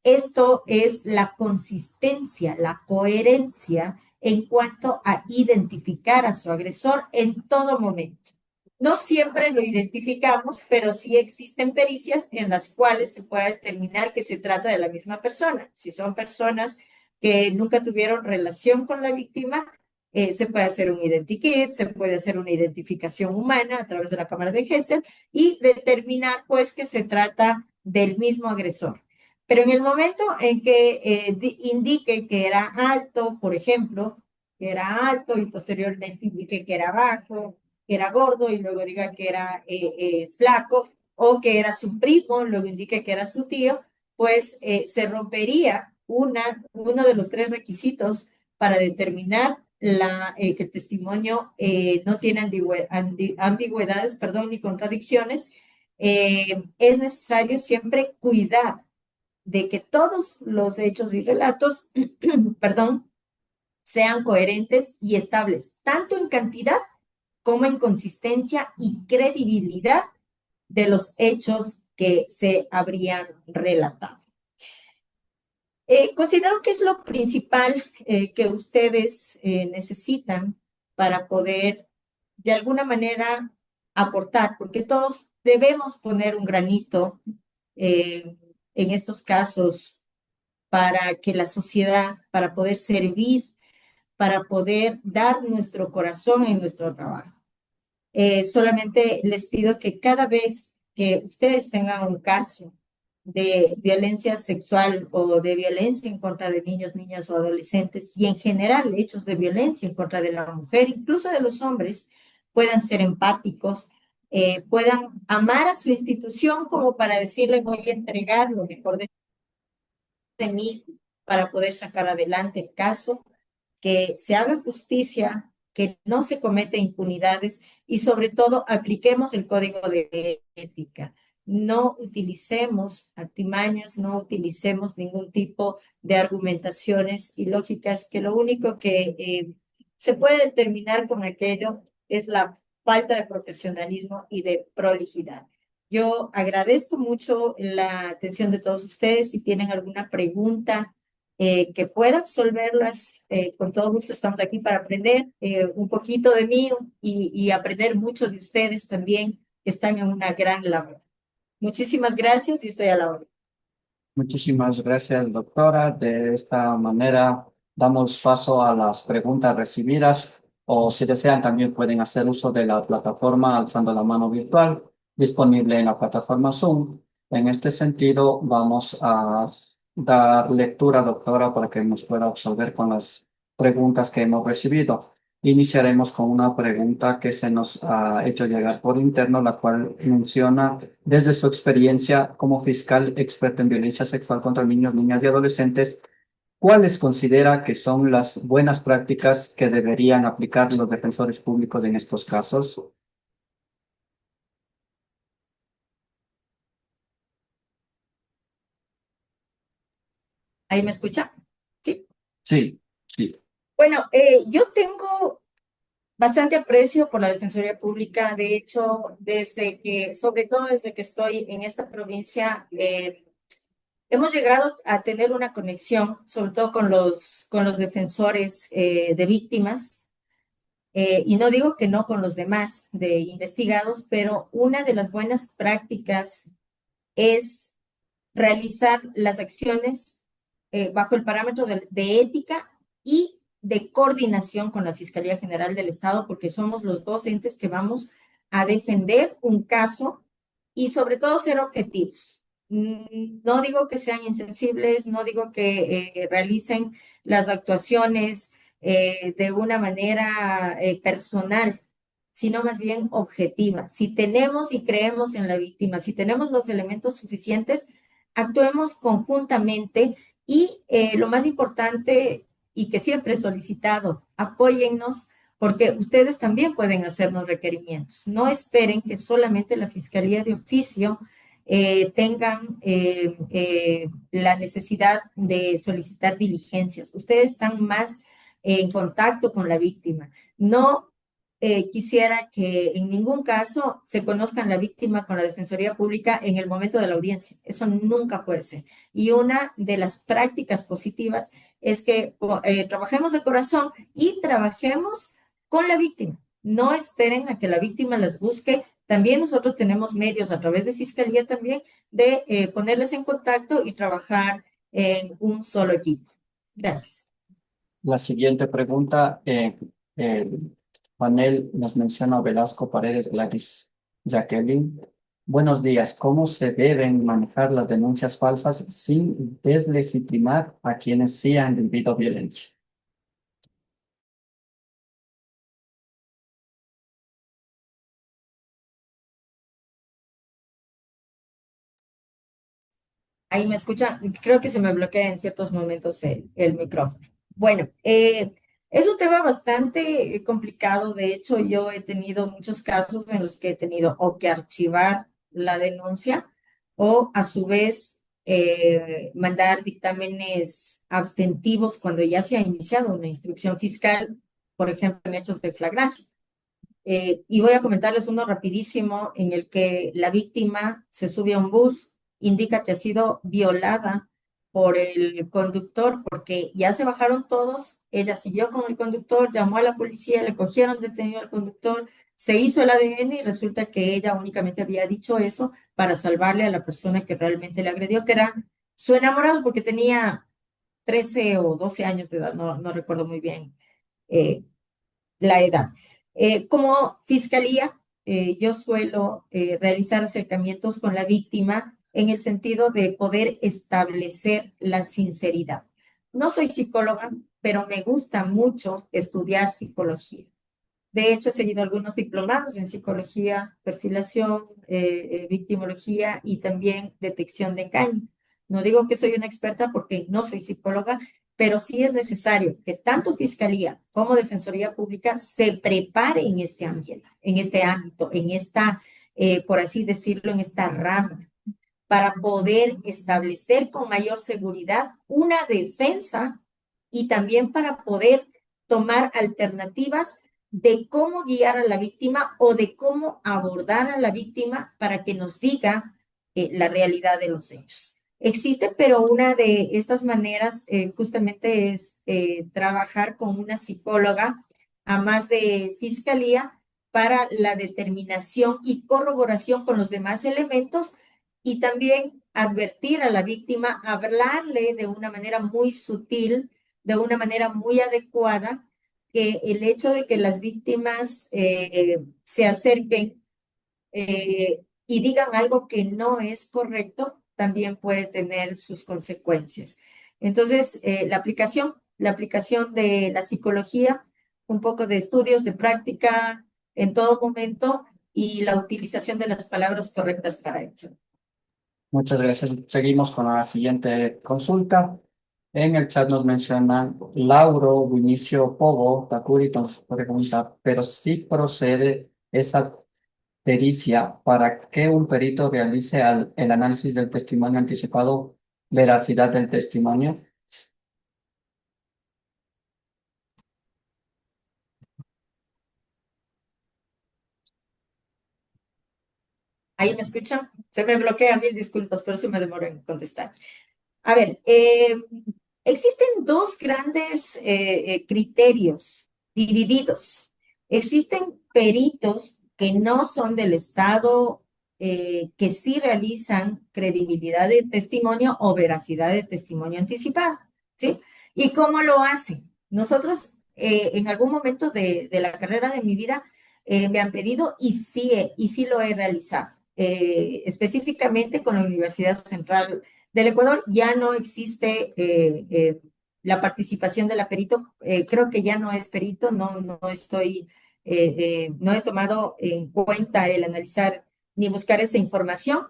Esto es la consistencia, la coherencia en cuanto a identificar a su agresor en todo momento. No siempre lo identificamos, pero sí existen pericias en las cuales se puede determinar que se trata de la misma persona. Si son personas que nunca tuvieron relación con la víctima, se puede hacer un identikit, se puede hacer una identificación humana a través de la cámara de Gesell y determinar pues que se trata del mismo agresor. Pero en el momento en que indique que era alto, por ejemplo, que era alto y posteriormente indique que era bajo, que era gordo y luego diga que era flaco o que era su primo, luego indique que era su tío, pues se rompería uno de los tres requisitos para determinar que el testimonio no tiene ambigüedades, perdón, ni contradicciones. Es necesario siempre cuidar de que todos los hechos y relatos, perdón, sean coherentes y estables, tanto en cantidad como en consistencia y credibilidad de los hechos que se habrían relatado. Considero que es lo principal que ustedes necesitan para poder de alguna manera aportar, porque todos debemos poner un granito eh, en estos casos para que la sociedad, para poder servir, para poder dar nuestro corazón en nuestro trabajo. Solamente les pido que cada vez que ustedes tengan un caso de violencia sexual o de violencia en contra de niños, niñas o adolescentes y en general hechos de violencia en contra de la mujer, incluso de los hombres, puedan ser empáticos, puedan amar a su institución como para decirle voy a entregar lo mejor de mí para poder sacar adelante el caso, que se haga justicia, que no se cometa impunidades y sobre todo apliquemos el código de ética. No utilicemos artimañas, no utilicemos ningún tipo de argumentaciones ilógicas, que lo único que se puede determinar con aquello es la falta de profesionalismo y de prolijidad. Yo agradezco mucho la atención de todos ustedes. Si tienen alguna pregunta que pueda absolverlas, con todo gusto estamos aquí para aprender un poquito de mí y aprender mucho de ustedes también, que están en una gran labor. Muchísimas gracias y estoy a la hora. Muchísimas gracias, doctora. De esta manera damos paso a las preguntas recibidas o si desean también pueden hacer uso de la plataforma alzando la mano virtual disponible en la plataforma Zoom. En este sentido, vamos a dar lectura, doctora, para que nos pueda absolver con las preguntas que hemos recibido. Iniciaremos con una pregunta que se nos ha hecho llegar por interno, la cual menciona, desde su experiencia como fiscal experta en violencia sexual contra niños, niñas y adolescentes, ¿cuáles considera que son las buenas prácticas que deberían aplicar los defensores públicos en estos casos? ¿Ahí me escucha? Sí. Sí, sí. Bueno, yo tengo bastante aprecio por la Defensoría Pública. De hecho, sobre todo desde que estoy en esta provincia, hemos llegado a tener una conexión, sobre todo con los defensores de víctimas, y no digo que no con los demás de investigados, pero una de las buenas prácticas es realizar las acciones bajo el parámetro de ética y de coordinación con la Fiscalía General del Estado, porque somos los dos entes que vamos a defender un caso y sobre todo ser objetivos. No digo que sean insensibles, no digo que realicen las actuaciones de una manera personal, sino más bien objetiva. Si tenemos y creemos en la víctima, si tenemos los elementos suficientes, actuemos conjuntamente y lo más importante y que siempre he solicitado, apóyennos porque ustedes también pueden hacernos requerimientos. No esperen que solamente la Fiscalía de Oficio tengan la necesidad de solicitar diligencias. Ustedes están más en contacto con la víctima. No quisiera que en ningún caso se conozcan la víctima con la Defensoría Pública en el momento de la audiencia. Eso nunca puede ser. Y una de las prácticas positivas es que trabajemos de corazón y trabajemos con la víctima. No esperen a que la víctima las busque. También nosotros tenemos medios a través de Fiscalía también de ponerles en contacto y trabajar en un solo equipo. Gracias. La siguiente pregunta, el panel nos menciona a Velasco Paredes Gladys Jacqueline. Buenos días. ¿Cómo se deben manejar las denuncias falsas sin deslegitimar a quienes sí han vivido violencia? Ahí me escucha, creo que se me bloquea en ciertos momentos el micrófono. Bueno, es un tema bastante complicado. De hecho, yo he tenido muchos casos en los que he tenido o que archivar la denuncia o a su vez mandar dictámenes abstentivos cuando ya se ha iniciado una instrucción fiscal, por ejemplo, en hechos de flagrancia. Y voy a comentarles uno rapidísimo en el que la víctima se sube a un bus, indica que ha sido violada por el conductor porque ya se bajaron todos, ella siguió con el conductor, llamó a la policía, le cogieron detenido al conductor, se hizo el ADN y resulta que ella únicamente había dicho eso para salvarle a la persona que realmente le agredió, que era su enamorado porque tenía 13 o 12 años de edad, no recuerdo muy bien eh, la edad. Como fiscalía, yo suelo realizar acercamientos con la víctima en el sentido de poder establecer la sinceridad. No soy psicóloga, pero me gusta mucho estudiar psicología. De hecho, he seguido algunos diplomados en psicología, perfilación, victimología y también detección de engaño. No digo que soy una experta porque no soy psicóloga, pero sí es necesario que tanto Fiscalía como Defensoría Pública se prepare en este ambiente, en este ámbito, en esta, por así decirlo, en esta rama, para poder establecer con mayor seguridad una defensa y también para poder tomar alternativas de cómo guiar a la víctima o de cómo abordar a la víctima para que nos diga la realidad de los hechos. Existe, pero una de estas maneras justamente es trabajar con una psicóloga a más de fiscalía para la determinación y corroboración con los demás elementos y también advertir a la víctima, hablarle de una manera muy sutil, de una manera muy adecuada, que el hecho de que las víctimas se acerquen y digan algo que no es correcto, también puede tener sus consecuencias. Entonces, la aplicación de la psicología, un poco de estudios, de práctica en todo momento y la utilización de las palabras correctas para ello. Muchas gracias. Seguimos con la siguiente consulta. En el chat nos mencionan Lauro Vinicio Pogo Takuri nos pregunta, pero si procede esa pericia para que un perito realice el análisis del testimonio anticipado, veracidad del testimonio. ¿Ahí me escuchan? Se me bloquea, mil disculpas, por eso me demoro en contestar. A ver, existen dos grandes criterios divididos. Existen peritos que no son del Estado, que sí realizan credibilidad de testimonio o veracidad de testimonio anticipado, ¿sí? ¿Y cómo lo hacen? Nosotros, en algún momento de la carrera de mi vida, me han pedido y sí lo he realizado. Específicamente con la Universidad Central del Ecuador ya no existe la participación de la perito, creo que ya no es perito, no estoy, no he tomado en cuenta el analizar ni buscar esa información,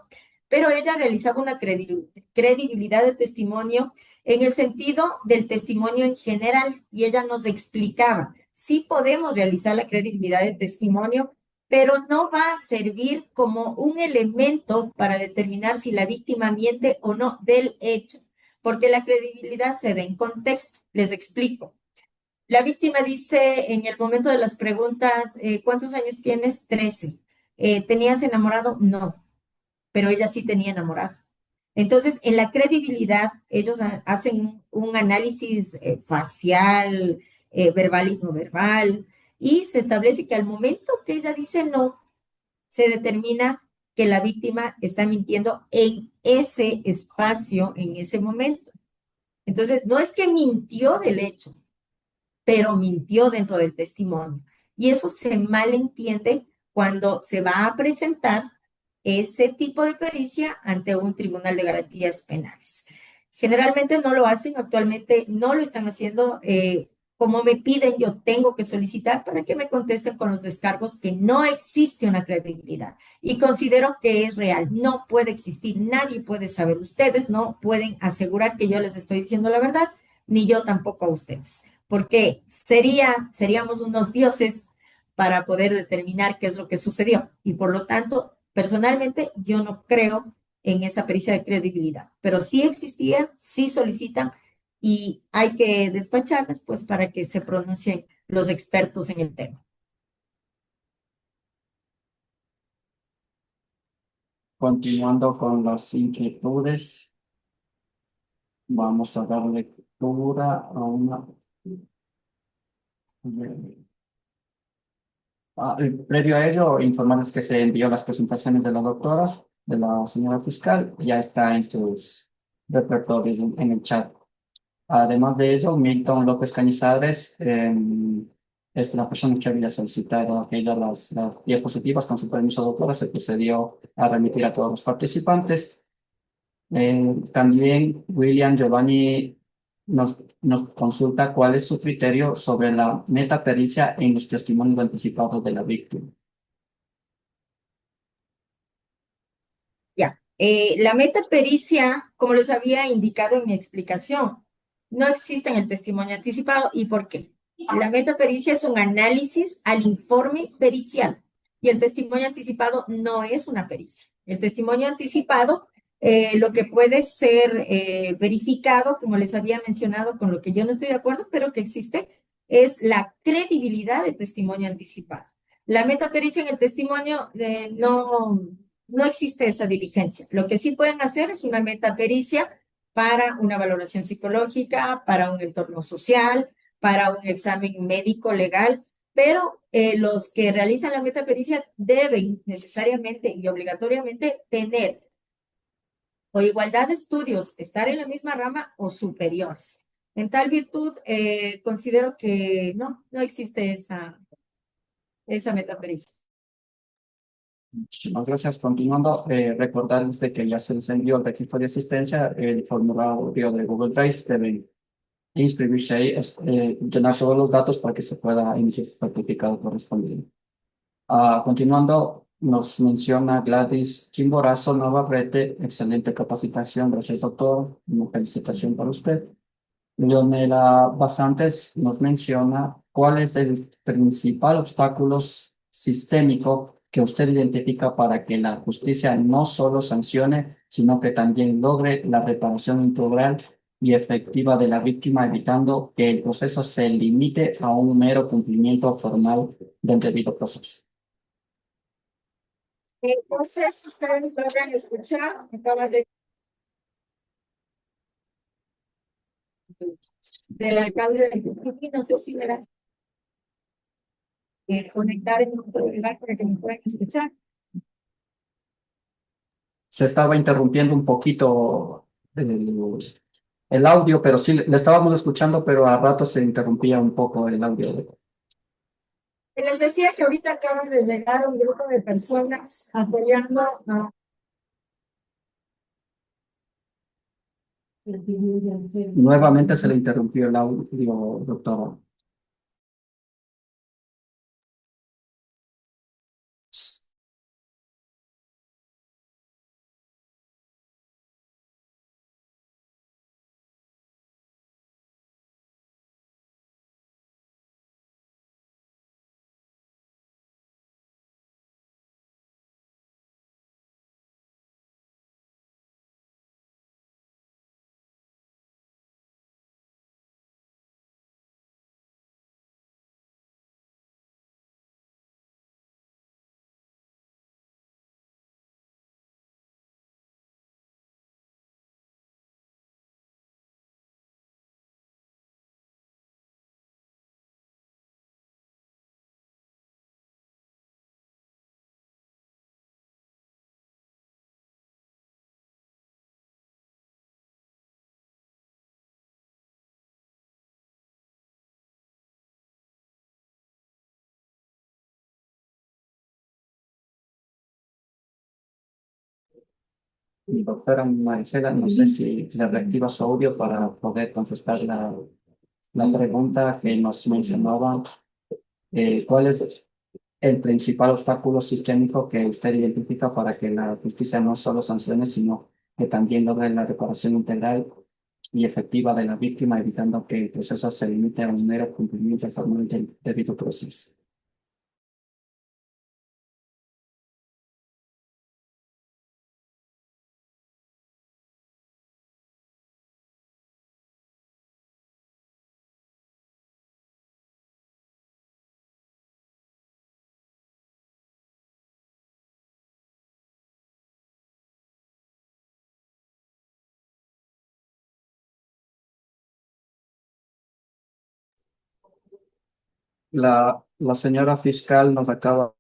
pero ella realizaba una credibilidad de testimonio en el sentido del testimonio en general y ella nos explicaba, sí podemos realizar la credibilidad de testimonio, pero no va a servir como un elemento para determinar si la víctima miente o no del hecho, porque la credibilidad se da en contexto. Les explico. La víctima dice en el momento de las preguntas, ¿cuántos años tienes? 13. ¿Tenías enamorado? No, pero ella sí tenía enamorado. Entonces, en la credibilidad, ellos hacen un análisis facial, verbal y no verbal, y se establece que al momento que ella dice no, se determina que la víctima está mintiendo en ese espacio, en ese momento. Entonces, no es que mintió del hecho, pero mintió dentro del testimonio. Y eso se malentiende cuando se va a presentar ese tipo de pericia ante un tribunal de garantías penales. Generalmente no lo hacen, actualmente no lo están haciendo. Como me piden, yo tengo que solicitar para que me contesten con los descargos que no existe una credibilidad. Y considero que es real, no puede existir, nadie puede saber. Ustedes no pueden asegurar que yo les estoy diciendo la verdad, ni yo tampoco a ustedes, porque seríamos unos dioses para poder determinar qué es lo que sucedió. Y por lo tanto, personalmente, yo no creo en esa pericia de credibilidad, pero sí existían, sí solicitan y hay que despacharlas pues para que se pronuncien los expertos en el tema. Continuando con las inquietudes, vamos a dar lectura a una. Previo a ello, informarles que se envió las presentaciones de la doctora, de la señora fiscal, ya está en sus repertorios en el chat. Además de ello, Milton López Cañizares es la persona que había solicitado aquellas las diapositivas con su permiso, doctora, se procedió a remitir a todos los participantes. También William Giovanni nos consulta cuál es su criterio sobre la metapericia en los testimonios anticipados de la víctima. Ya. La metapericia, como les había indicado en mi explicación, no existe en el testimonio anticipado. ¿Y por qué? La metapericia es un análisis al informe pericial y el testimonio anticipado no es una pericia. El testimonio anticipado, lo que puede ser verificado, como les había mencionado, con lo que yo no estoy de acuerdo, pero que existe, es la credibilidad del testimonio anticipado. La metapericia en el testimonio no existe esa diligencia. Lo que sí pueden hacer es una metapericia para una valoración psicológica, para un entorno social, para un examen médico legal, pero los que realizan la metapericia deben necesariamente y obligatoriamente tener o igualdad de estudios, estar en la misma rama o superiores. En tal virtud, considero que no existe esa metapericia. Muchísimas gracias. Continuando, recordarles de que ya se les envió el registro de asistencia, el formulario de Google Drive. Deben inscribirse ahí, llenar todos los datos para que se pueda emitir su certificado correspondiente. Continuando, nos menciona Gladys Chimborazo Navarrete, excelente capacitación, gracias doctor, una felicitación para usted. Leonela Basantes nos menciona cuál es el principal obstáculo sistémico que usted identifica para que la justicia no solo sancione, sino que también logre la reparación integral y efectiva de la víctima, evitando que el proceso se limite a un mero cumplimiento formal del debido proceso. Entonces, ustedes logran escuchar, acaba del alcalde de Yucuti, no sé si verás conectar en otro lugar para que me puedan escuchar. Se estaba interrumpiendo un poquito el audio, pero sí le estábamos escuchando, pero a rato se interrumpía un poco el audio. Les decía que ahorita acaba de llegar un grupo de personas apoyando a... Nuevamente se le interrumpió el audio, doctora. Doctora Maricela, no sé si se reactiva su audio para poder contestar la pregunta que nos mencionaba. ¿Cuál es el principal obstáculo sistémico que usted identifica para que la justicia no solo sancione, sino que también logre la reparación integral y efectiva de la víctima, evitando que el proceso se limite a un mero cumplimiento formal del debido proceso? La señora fiscal nos acaba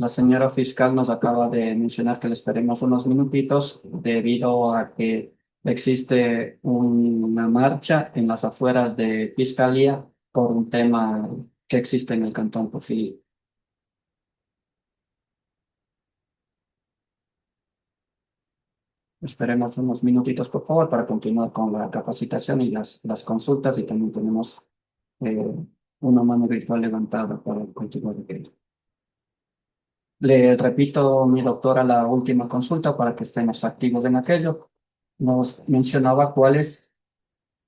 La señora fiscal nos acaba de mencionar que le esperemos unos minutitos debido a que existe una marcha en las afueras de Fiscalía por un tema que existe en el Cantón Trujillo. Esperemos unos minutitos, por favor, para continuar con la capacitación y las consultas, y también tenemos eh, una mano virtual levantada para continuar aquello. Le repito, mi doctora, la última consulta para que estemos activos en aquello. Nos mencionaba cuál es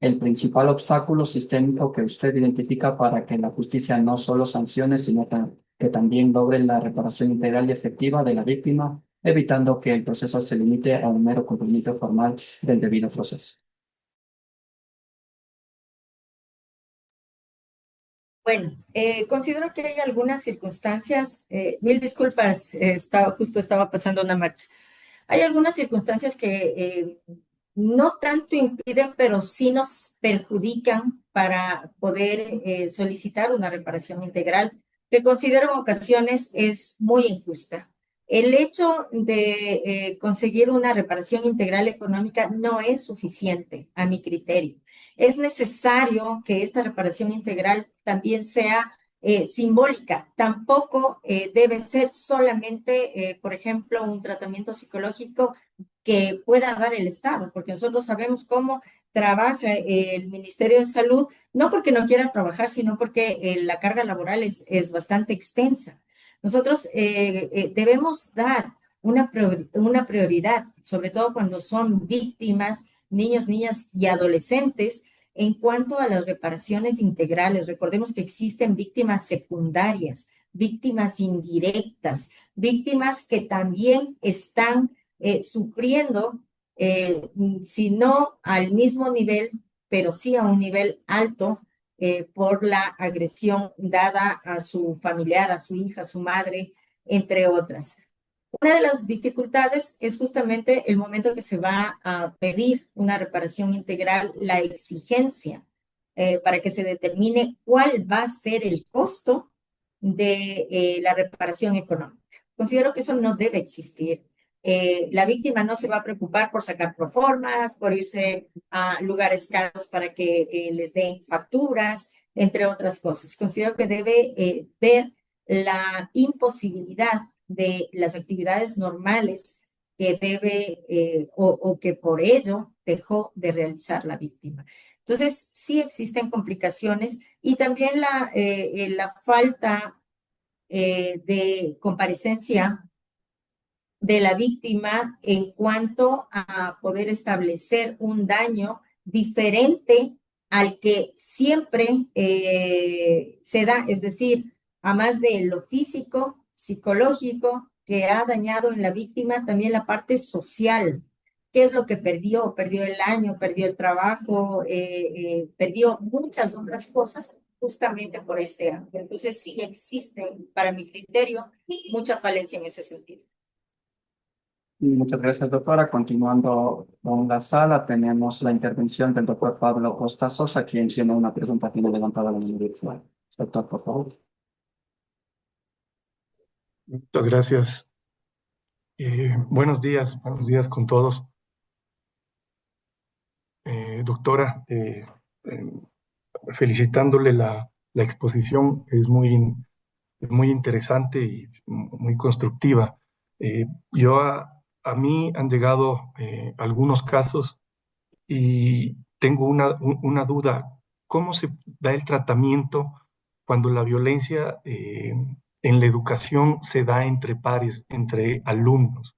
el principal obstáculo sistémico que usted identifica para que la justicia no solo sancione, sino que también logre la reparación integral y efectiva de la víctima, evitando que el proceso se limite a un mero cumplimiento formal del debido proceso. Bueno, considero que hay algunas circunstancias, mil disculpas, justo estaba pasando una marcha. Hay algunas circunstancias que no tanto impiden, pero sí nos perjudican para poder solicitar una reparación integral, que considero en ocasiones es muy injusta. El hecho de conseguir una reparación integral económica no es suficiente, a mi criterio. Es necesario que esta reparación integral también sea simbólica. Tampoco debe ser solamente, por ejemplo, un tratamiento psicológico que pueda dar el Estado, porque nosotros sabemos cómo trabaja el Ministerio de Salud, no porque no quiera trabajar, sino porque la carga laboral es bastante extensa. Nosotros debemos dar una prioridad, sobre todo cuando son víctimas, niños, niñas y adolescentes, en cuanto a las reparaciones integrales. Recordemos que existen víctimas secundarias, víctimas indirectas, víctimas que también están sufriendo, si no al mismo nivel, pero sí a un nivel alto por la agresión dada a su familiar, a su hija, a su madre, entre otras. Una de las dificultades es justamente el momento que se va a pedir una reparación integral, la exigencia para que se determine cuál va a ser el costo de la reparación económica. Considero que eso no debe existir. La víctima no se va a preocupar por sacar proformas, por irse a lugares caros para que les den facturas, entre otras cosas. Considero que debe ver la imposibilidad de las actividades normales que debe o que por ello dejó de realizar la víctima. Entonces, sí existen complicaciones y también la falta de comparecencia de la víctima en cuanto a poder establecer un daño diferente al que siempre se da, es decir, a más de lo físico, psicológico, que ha dañado en la víctima, también la parte social. ¿Qué es lo que perdió? Perdió el año, perdió el trabajo, perdió muchas otras cosas justamente por este acto. Entonces sí existe, para mi criterio, mucha falencia en ese sentido. Muchas gracias, doctora. Continuando con la sala, tenemos la intervención del doctor Pablo Costa Sosa, quien tiene una pregunta, tiene levantada la mano virtual. Doctor, por favor. Muchas gracias. Buenos días con todos. Doctora, felicitándole la exposición, es muy muy interesante y muy constructiva. A mí han llegado algunos casos y tengo una duda. ¿Cómo se da el tratamiento cuando la violencia en la educación se da entre pares, entre alumnos?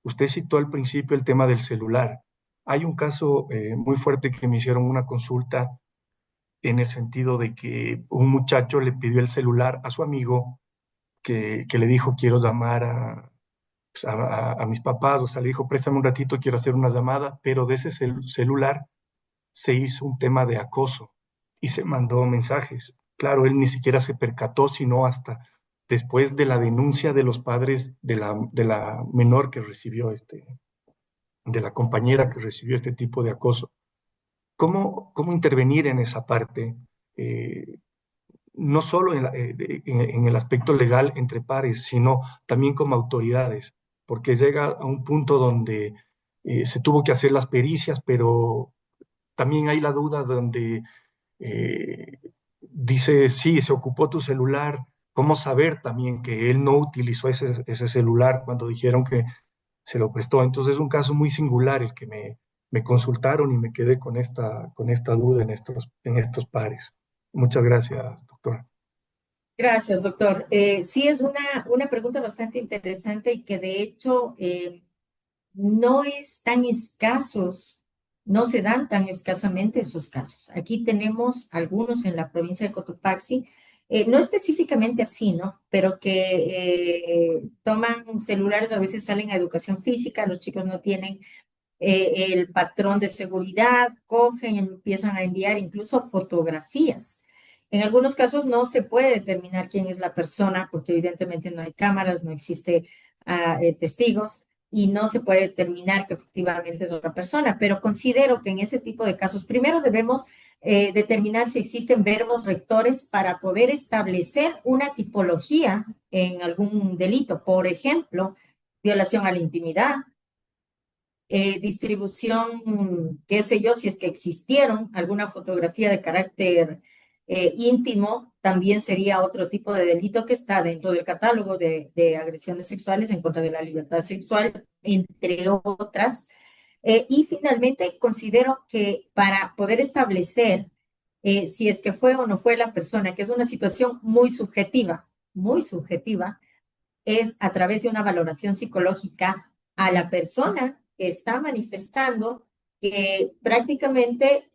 Usted citó al principio el tema del celular. Hay un caso muy fuerte que me hicieron una consulta en el sentido de que un muchacho le pidió el celular a su amigo que le dijo, quiero llamar pues, a mis papás, o sea, le dijo, préstame un ratito, quiero hacer una llamada, pero de ese celular se hizo un tema de acoso y se mandó mensajes. Claro, él ni siquiera se percató, sino hasta después de la denuncia de los padres de la menor que recibió de la compañera que recibió este tipo de acoso. ¿Cómo intervenir en esa parte? Eh, no solo en el aspecto legal entre pares, sino también como autoridades, porque llega a un punto donde se tuvo que hacer las pericias, pero también hay la duda donde eh, dice, sí, se ocupó tu celular, ¿cómo saber también que él no utilizó ese celular cuando dijeron que se lo prestó? Entonces es un caso muy singular el que me consultaron y me quedé con esta duda en estos pares. Muchas gracias, doctora. Gracias, doctor. Sí, es una pregunta bastante interesante y que de hecho no es tan escasos, no se dan tan escasamente esos casos. Aquí tenemos algunos en la provincia de Cotopaxi, no específicamente así, ¿no? Pero que toman celulares, a veces salen a educación física, los chicos no tienen el patrón de seguridad, cogen, empiezan a enviar incluso fotografías. En algunos casos no se puede determinar quién es la persona porque evidentemente no hay cámaras, no existe testigos y no se puede determinar que efectivamente es otra persona, pero considero que en ese tipo de casos primero debemos determinar si existen verbos rectores para poder establecer una tipología en algún delito, por ejemplo, violación a la intimidad, distribución, qué sé yo, si es que existieron alguna fotografía de carácter íntimo, también sería otro tipo de delito que está dentro del catálogo de agresiones sexuales en contra de la libertad sexual, entre otras. Y finalmente, considero que para poder establecer si es que fue o no fue la persona, que es una situación muy subjetiva, es a través de una valoración psicológica a la persona que está manifestando que prácticamente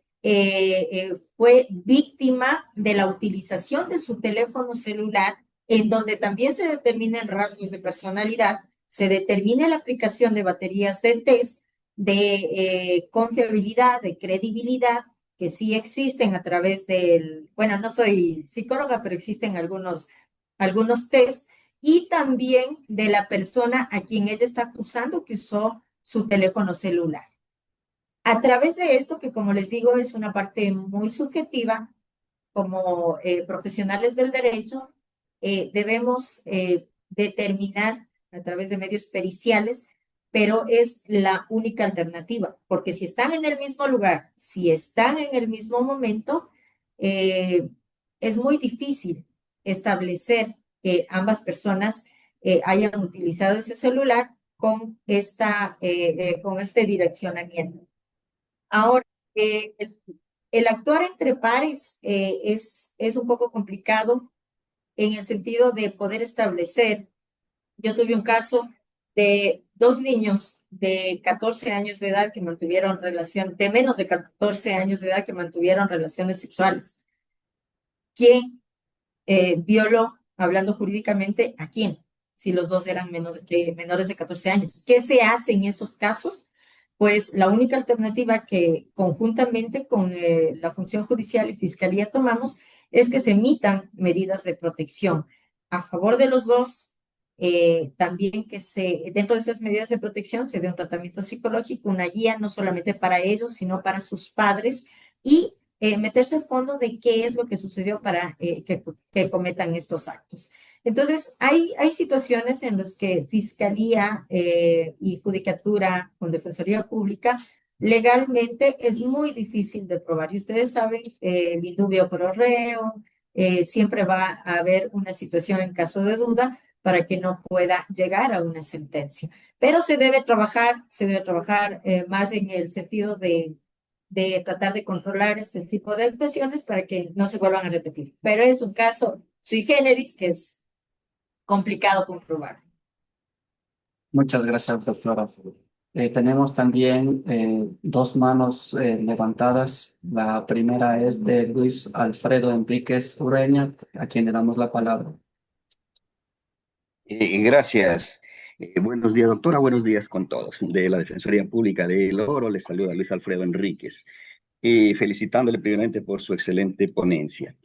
fue víctima de la utilización de su teléfono celular, en donde también se determinan rasgos de personalidad, se determina la aplicación de baterías de test de confiabilidad, de credibilidad, que sí existen a través del, bueno, no soy psicóloga, pero existen algunos test y también de la persona a quien ella está acusando que usó su teléfono celular. A través de esto, que como les digo es una parte muy subjetiva, como profesionales del derecho, debemos determinar a través de medios periciales, pero es la única alternativa, porque si están en el mismo lugar, si están en el mismo momento, eh, es muy difícil establecer que ambas personas hayan utilizado ese celular con este direccionamiento. Ahora, el actuar entre pares es un poco complicado en el sentido de poder establecer. Yo tuve un caso de dos niños de 14 años de edad que mantuvieron relación, de menos de 14 años de edad que mantuvieron relaciones sexuales. ¿Quién violó, hablando jurídicamente, a quién? Si los dos eran menores de 14 años. ¿Qué se hace en esos casos? Pues la única alternativa que conjuntamente con la función judicial y fiscalía tomamos es que se emitan medidas de protección a favor de los dos. También que dentro de esas medidas de protección se dé un tratamiento psicológico, una guía no solamente para ellos, sino para sus padres y meterse a fondo de qué es lo que sucedió para que cometan estos actos. Entonces, hay situaciones en las que Fiscalía y Judicatura con Defensoría Pública legalmente es muy difícil de probar. Y ustedes saben, el indubio pro reo, siempre va a haber una situación en caso de duda para que no pueda llegar a una sentencia. Pero se debe trabajar más en el sentido de tratar de controlar este tipo de actuaciones para que no se vuelvan a repetir. Pero es un caso sui generis que es complicado comprobar. Muchas gracias, doctora. Tenemos también dos manos levantadas. La primera es de Luis Alfredo Enríquez Ureña, a quien le damos la palabra. Gracias. Buenos días, doctora. Buenos días con todos. De la Defensoría Pública de El Oro les saluda Luis Alfredo Enríquez, felicitándole primeramente por su excelente ponencia.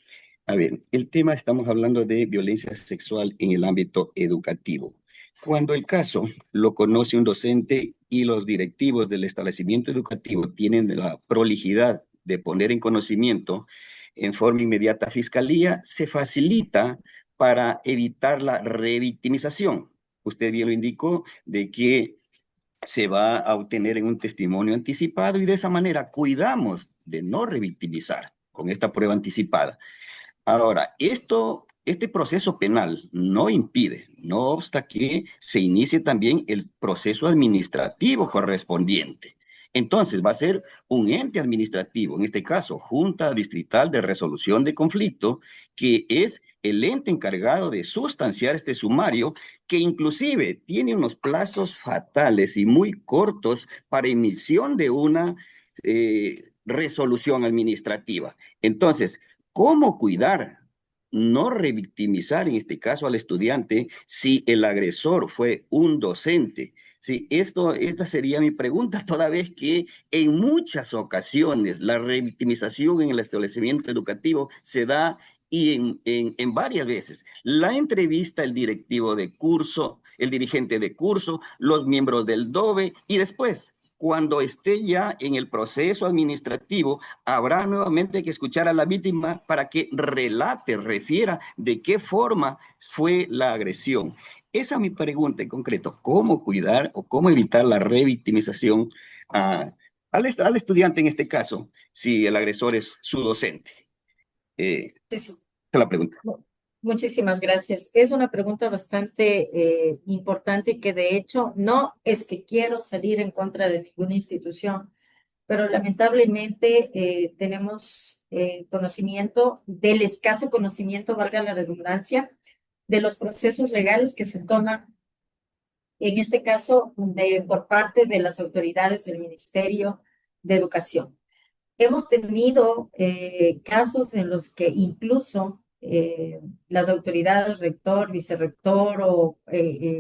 A ver, el tema, estamos hablando de violencia sexual en el ámbito educativo. Cuando el caso lo conoce un docente y los directivos del establecimiento educativo tienen la prolijidad de poner en conocimiento en forma inmediata a Fiscalía, se facilita para evitar la revictimización. Usted bien lo indicó, de que se va a obtener en un testimonio anticipado y de esa manera cuidamos de no revictimizar con esta prueba anticipada. Ahora, este proceso penal no impide, no obsta que se inicie también el proceso administrativo correspondiente. Entonces, va a ser un ente administrativo, en este caso, Junta Distrital de Resolución de Conflicto, que es el ente encargado de sustanciar este sumario, que inclusive tiene unos plazos fatales y muy cortos para emisión de una resolución administrativa. Entonces, ¿cómo cuidar, no revictimizar en este caso al estudiante si el agresor fue un docente? Sí, esta sería mi pregunta, toda vez que en muchas ocasiones la revictimización en el establecimiento educativo se da y en varias veces. La entrevista, el directivo de curso, el dirigente de curso, los miembros del DOBE y después, cuando esté ya en el proceso administrativo, habrá nuevamente que escuchar a la víctima para que relate, refiera de qué forma fue la agresión. Esa es mi pregunta en concreto. ¿Cómo cuidar o cómo evitar la revictimización al estudiante en este caso, si el agresor es su docente? Sí, sí. Esa es la pregunta. Muchísimas gracias. Es una pregunta bastante importante y que de hecho no es que quiero salir en contra de ninguna institución, pero lamentablemente tenemos conocimiento del escaso conocimiento, valga la redundancia, de los procesos legales que se toman, en este caso, por parte de las autoridades del Ministerio de Educación. Hemos tenido casos en los que incluso las autoridades, rector, vicerrector o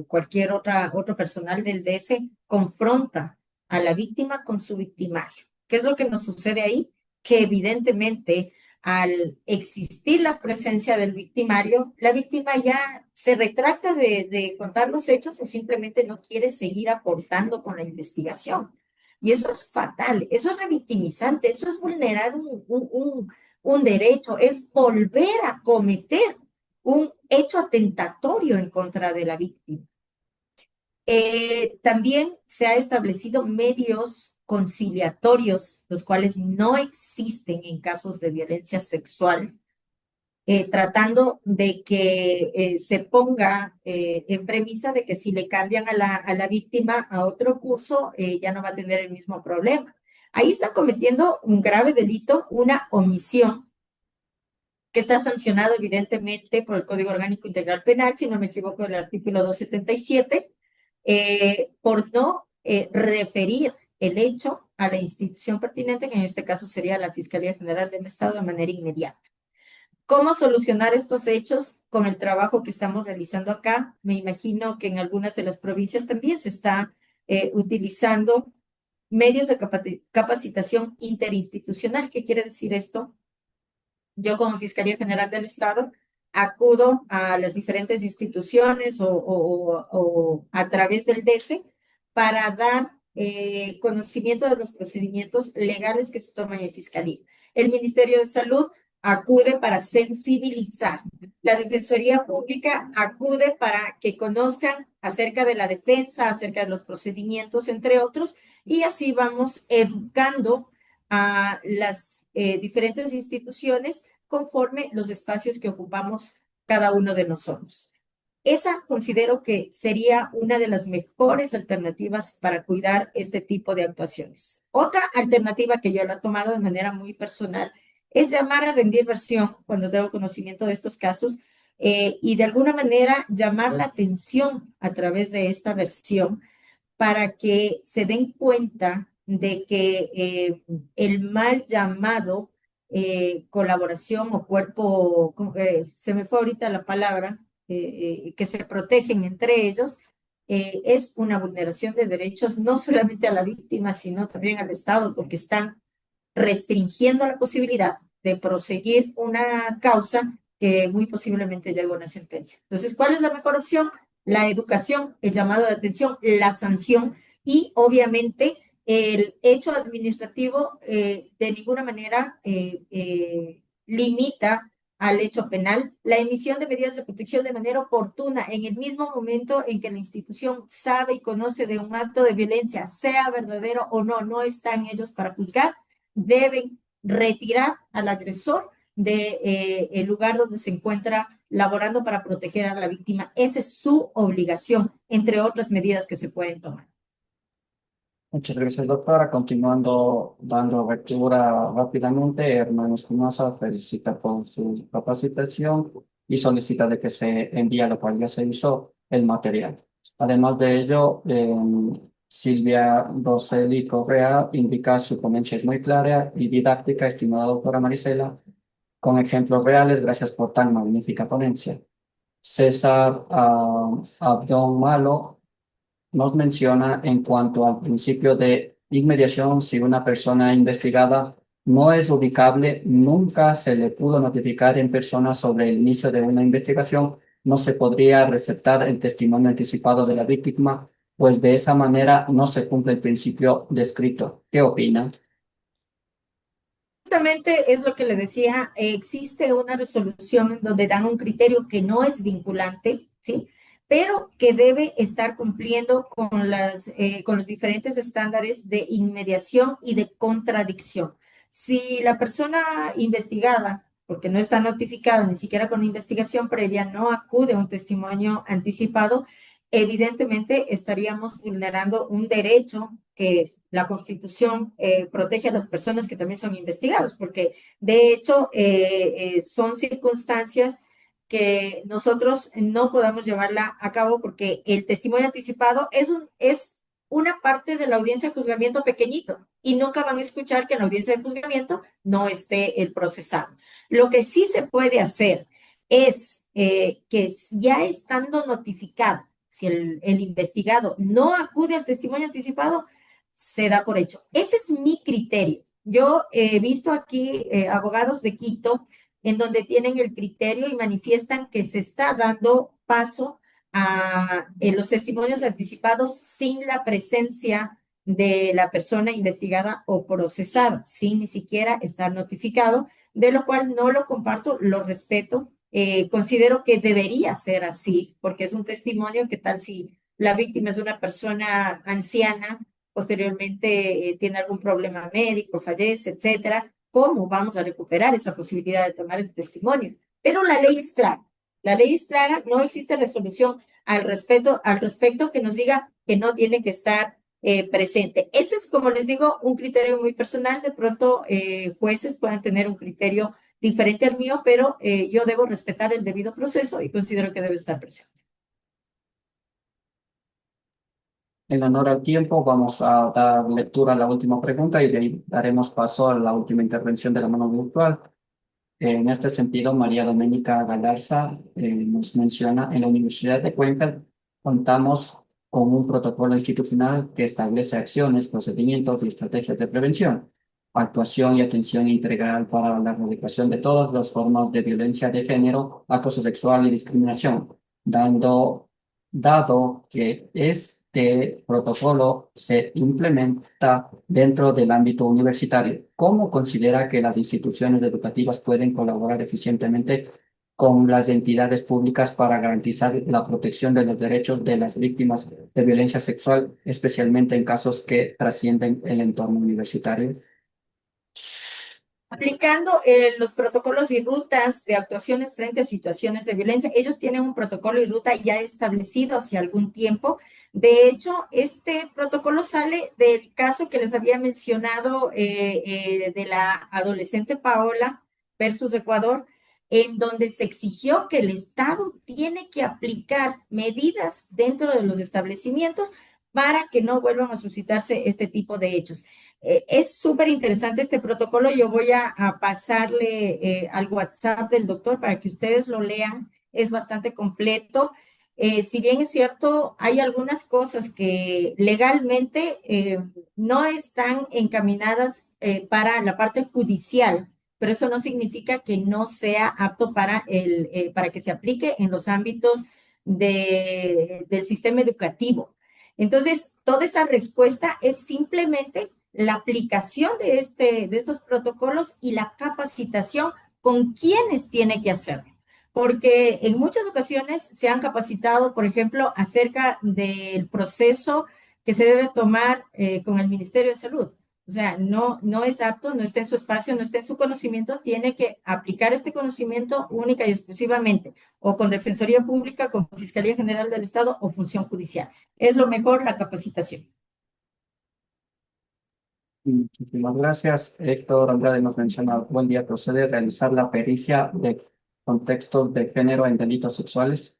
cualquier otro personal del DS confronta a la víctima con su victimario. ¿Qué es lo que nos sucede ahí? Que evidentemente al existir la presencia del victimario, la víctima ya se retracta de contar los hechos o simplemente no quiere seguir aportando con la investigación. Y eso es fatal, eso es revictimizante, eso es vulnerar un derecho, es volver a cometer un hecho atentatorio en contra de la víctima. También se ha establecido medios conciliatorios, los cuales no existen en casos de violencia sexual, tratando de que se ponga en premisa de que si le cambian a la víctima a otro curso, ya no va a tener el mismo problema. Ahí está cometiendo un grave delito, una omisión, que está sancionado evidentemente por el Código Orgánico Integral Penal, si no me equivoco, el artículo 277, por no referir el hecho a la institución pertinente, que en este caso sería la Fiscalía General del Estado, de manera inmediata. ¿Cómo solucionar estos hechos con el trabajo que estamos realizando acá? Me imagino que en algunas de las provincias también se está utilizando medios de capacitación interinstitucional. ¿Qué quiere decir esto? Yo como Fiscalía General del Estado acudo a las diferentes instituciones o a través del DESE para dar conocimiento de los procedimientos legales que se toman en Fiscalía. El Ministerio de Salud acude para sensibilizar. La Defensoría Pública acude para que conozcan acerca de la defensa, acerca de los procedimientos, entre otros, y así vamos educando a las diferentes instituciones conforme los espacios que ocupamos cada uno de nosotros. Esa considero que sería una de las mejores alternativas para cuidar este tipo de actuaciones. Otra alternativa que yo lo he tomado de manera muy personal es llamar a rendir versión cuando tengo conocimiento de estos casos y de alguna manera llamar la atención a través de esta versión para que se den cuenta de que el mal llamado colaboración o cuerpo, se me fue ahorita la palabra, que se protegen entre ellos, es una vulneración de derechos no solamente a la víctima, sino también al Estado, porque están restringiendo la posibilidad de proseguir una causa que muy posiblemente llegue a una sentencia. Entonces, ¿cuál es la mejor opción? La educación, el llamado de atención, la sanción y obviamente el hecho administrativo de ninguna manera limita al hecho penal, la emisión de medidas de protección de manera oportuna en el mismo momento en que la institución sabe y conoce de un acto de violencia, sea verdadero o no, no están ellos para juzgar, deben retirar al agresor del lugar donde se encuentra laborando para proteger a la víctima. Esa es su obligación, entre otras medidas que se pueden tomar. Muchas gracias, doctora. Continuando dando lectura rápidamente, Hernán Espinosa felicita por su capacitación y solicita de que se envíe, lo cual ya se hizo, el material. Además de ello, Silvia Roseli Correa indica su ponencia es muy clara y didáctica, estimada doctora Marisela, con ejemplos reales. Gracias por tan magnífica ponencia. César Abdón Malo nos menciona en cuanto al principio de inmediación, si una persona investigada no es ubicable, nunca se le pudo notificar en persona sobre el inicio de una investigación, no se podría receptar el testimonio anticipado de la víctima, pues de esa manera no se cumple el principio descrito. ¿Qué opina? Justamente es lo que le decía, existe una resolución en donde dan un criterio que no es vinculante, ¿sí? Pero que debe estar cumpliendo con los diferentes estándares de inmediación y de contradicción. Si la persona investigada, porque no está notificada ni siquiera con investigación previa, no acude a un testimonio anticipado, evidentemente estaríamos vulnerando un derecho que la Constitución protege a las personas que también son investigados, porque de hecho son circunstancias que nosotros no podamos llevarla a cabo porque el testimonio anticipado es una parte de la audiencia de juzgamiento pequeñito y nunca van a escuchar que en la audiencia de juzgamiento no esté el procesado. Lo que sí se puede hacer es que ya estando notificado, si el investigado no acude al testimonio anticipado, se da por hecho. Ese es mi criterio. Yo he visto aquí abogados de Quito en donde tienen el criterio y manifiestan que se está dando paso a los testimonios anticipados sin la presencia de la persona investigada o procesada, sin ni siquiera estar notificado, de lo cual no lo comparto, lo respeto. Considero que debería ser así, porque es un testimonio. ¿Qué tal si la víctima es una persona anciana, posteriormente tiene algún problema médico, fallece, etcétera? ¿Cómo vamos a recuperar esa posibilidad de tomar el testimonio? Pero la ley es clara. La ley es clara, no existe resolución al respecto que nos diga que no tiene que estar presente. Ese es, como les digo, un criterio muy personal. De pronto, jueces puedan tener un criterio diferente al mío, pero yo debo respetar el debido proceso y considero que debe estar presente. En honor al tiempo, vamos a dar lectura a la última pregunta y de ahí daremos paso a la última intervención de la mano virtual. En este sentido, María Doménica Galarza nos menciona, en la Universidad de Cuenca contamos con un protocolo institucional que establece acciones, procedimientos y estrategias de prevención, actuación y atención integral para la erradicación de todas las formas de violencia de género, acoso sexual y discriminación, dado que este protocolo se implementa dentro del ámbito universitario. ¿Cómo considera que las instituciones educativas pueden colaborar eficientemente con las entidades públicas para garantizar la protección de los derechos de las víctimas de violencia sexual, especialmente en casos que trascienden el entorno universitario? Aplicando los protocolos y rutas de actuaciones frente a situaciones de violencia. Ellos tienen un protocolo y ruta ya establecido hace algún tiempo. De hecho, este protocolo sale del caso que les había mencionado de la adolescente Paola versus Ecuador, en donde se exigió que el Estado tiene que aplicar medidas dentro de los establecimientos para que no vuelvan a suscitarse este tipo de hechos. Es súper interesante este protocolo. Yo voy a pasarle al WhatsApp del doctor para que ustedes lo lean. Es bastante completo. Si bien es cierto, hay algunas cosas que legalmente no están encaminadas para la parte judicial, pero eso no significa que no sea apto para que se aplique en los ámbitos del sistema educativo. Entonces, toda esa respuesta es simplemente la aplicación de estos protocolos y la capacitación con quienes tiene que hacerlo. Porque en muchas ocasiones se han capacitado, por ejemplo, acerca del proceso que se debe tomar con el Ministerio de Salud. O sea, no es apto, no está en su espacio, no está en su conocimiento, tiene que aplicar este conocimiento única y exclusivamente, o con Defensoría Pública, con Fiscalía General del Estado o Función Judicial. Es lo mejor la capacitación. Muchísimas gracias. Héctor Andrade nos menciona, buen día, procede realizar la pericia de contextos de género en delitos sexuales.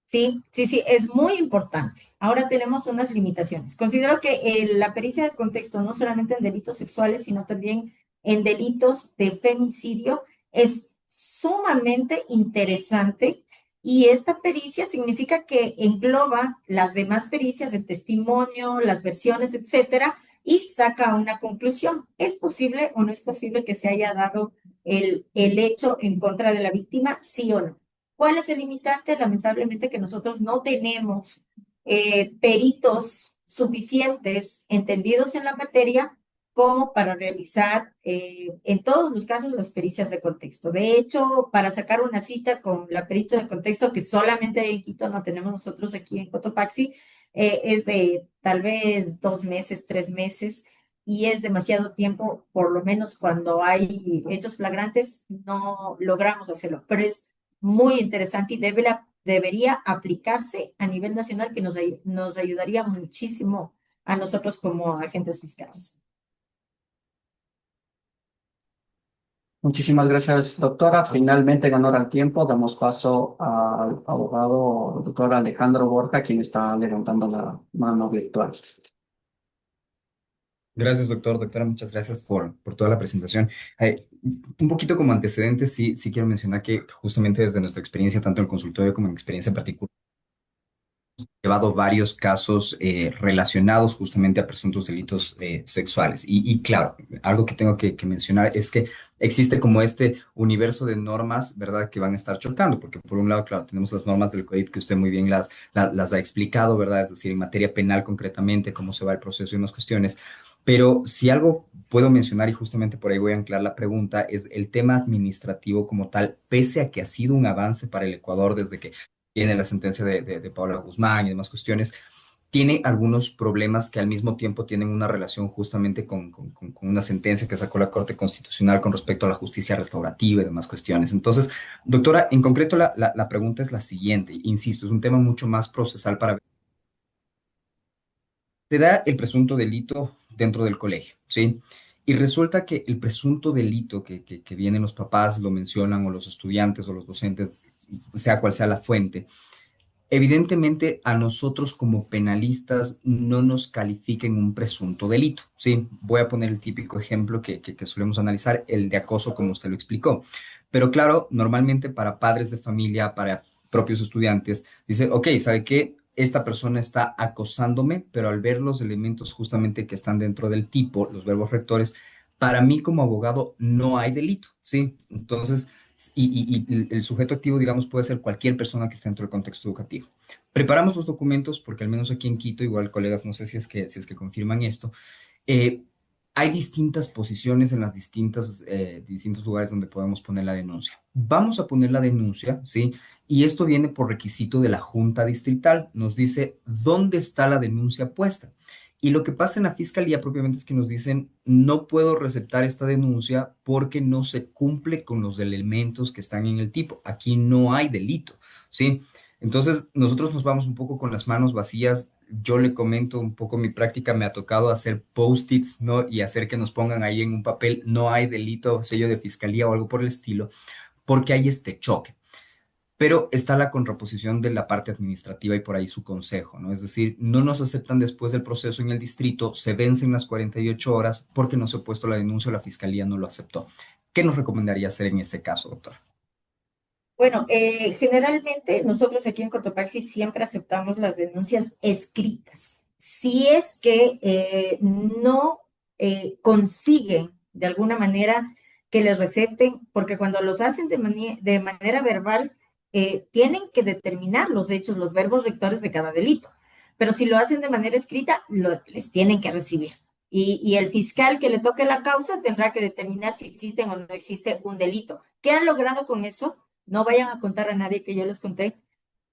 Sí, sí, sí, es muy importante. Ahora tenemos unas limitaciones. Considero que la pericia de contexto, no solamente en delitos sexuales, sino también en delitos de femicidio, es sumamente interesante y esta pericia significa que engloba las demás pericias, el testimonio, las versiones, etcétera, y saca una conclusión. ¿Es posible o no es posible que se haya dado el hecho en contra de la víctima? Sí o no. ¿Cuál es el limitante? Lamentablemente que nosotros no tenemos peritos suficientes entendidos en la materia como para realizar en todos los casos las pericias de contexto. De hecho, para sacar una cita con la perito de contexto, que solamente en Quito no tenemos nosotros aquí en Cotopaxi, es de tal vez 2 meses, 3 meses, y es demasiado tiempo, por lo menos cuando hay hechos flagrantes, no logramos hacerlo, pero es muy interesante y debería aplicarse a nivel nacional, que nos ayudaría muchísimo a nosotros como agentes fiscales. Muchísimas gracias, doctora. Finalmente, en honor al tiempo, damos paso al abogado doctor Alejandro Borja, quien está levantando la mano virtual. Gracias, doctor. Doctora, muchas gracias por toda la presentación. Un poquito como antecedentes, sí quiero mencionar que justamente desde nuestra experiencia, tanto en el consultorio como en experiencia particular, llevado varios casos relacionados justamente a presuntos delitos sexuales. Y claro, algo que tengo que mencionar es que existe como este universo de normas, ¿verdad?, que van a estar chocando, porque por un lado, claro, tenemos las normas del COIP que usted muy bien las ha explicado, ¿verdad? Es decir, en materia penal concretamente, cómo se va el proceso y más cuestiones. Pero si algo puedo mencionar, y justamente por ahí voy a anclar la pregunta, es el tema administrativo como tal, pese a que ha sido un avance para el Ecuador desde que tiene la sentencia de Paola Guzmán y demás cuestiones, tiene algunos problemas que al mismo tiempo tienen una relación justamente con una sentencia que sacó la Corte Constitucional con respecto a la justicia restaurativa y demás cuestiones. Entonces, doctora, en concreto la pregunta es la siguiente, insisto, es un tema mucho más procesal para ver. Se da el presunto delito dentro del colegio, ¿sí? Y resulta que el presunto delito que vienen los papás, lo mencionan, o los estudiantes o los docentes, sea cual sea la fuente, evidentemente a nosotros como penalistas no nos califiquen un presunto delito, ¿sí? Voy a poner el típico ejemplo que solemos analizar, el de acoso, como usted lo explicó. Pero claro, normalmente para padres de familia, para propios estudiantes, dice, ok, ¿sabe qué? Esta persona está acosándome, pero al ver los elementos justamente que están dentro del tipo, los verbos rectores, para mí como abogado no hay delito, ¿sí? Entonces, y el sujeto activo, digamos, puede ser cualquier persona que esté dentro del contexto educativo. Preparamos los documentos porque al menos aquí en Quito, igual colegas, no sé si es que confirman esto, eh, hay distintas posiciones en las distintos lugares donde podemos poner la denuncia. Vamos a poner la denuncia, ¿sí? Y esto viene por requisito de la Junta Distrital. Nos dice dónde está la denuncia puesta. Y lo que pasa en la fiscalía propiamente es que nos dicen, no puedo receptar esta denuncia porque no se cumple con los elementos que están en el tipo. Aquí no hay delito, ¿sí? Entonces, nosotros nos vamos un poco con las manos vacías. Yo le comento un poco mi práctica, me ha tocado hacer post-its, ¿no? Y hacer que nos pongan ahí en un papel, no hay delito, sello de fiscalía o algo por el estilo, porque hay este choque. Pero está la contraposición de la parte administrativa y por ahí su consejo, ¿no? Es decir, no nos aceptan después del proceso en el distrito, se vencen las 48 horas porque no se ha puesto la denuncia o la fiscalía no lo aceptó. ¿Qué nos recomendaría hacer en ese caso, doctora? Bueno, generalmente nosotros aquí en Cotopaxi siempre aceptamos las denuncias escritas. Si es que no consiguen de alguna manera que les receten, porque cuando los hacen de manera verbal, tienen que determinar los hechos, los verbos rectores de cada delito. Pero si lo hacen de manera escrita, les tienen que recibir. Y el fiscal que le toque la causa tendrá que determinar si existe o no existe un delito. ¿Qué han logrado con eso? No vayan a contar a nadie que yo les conté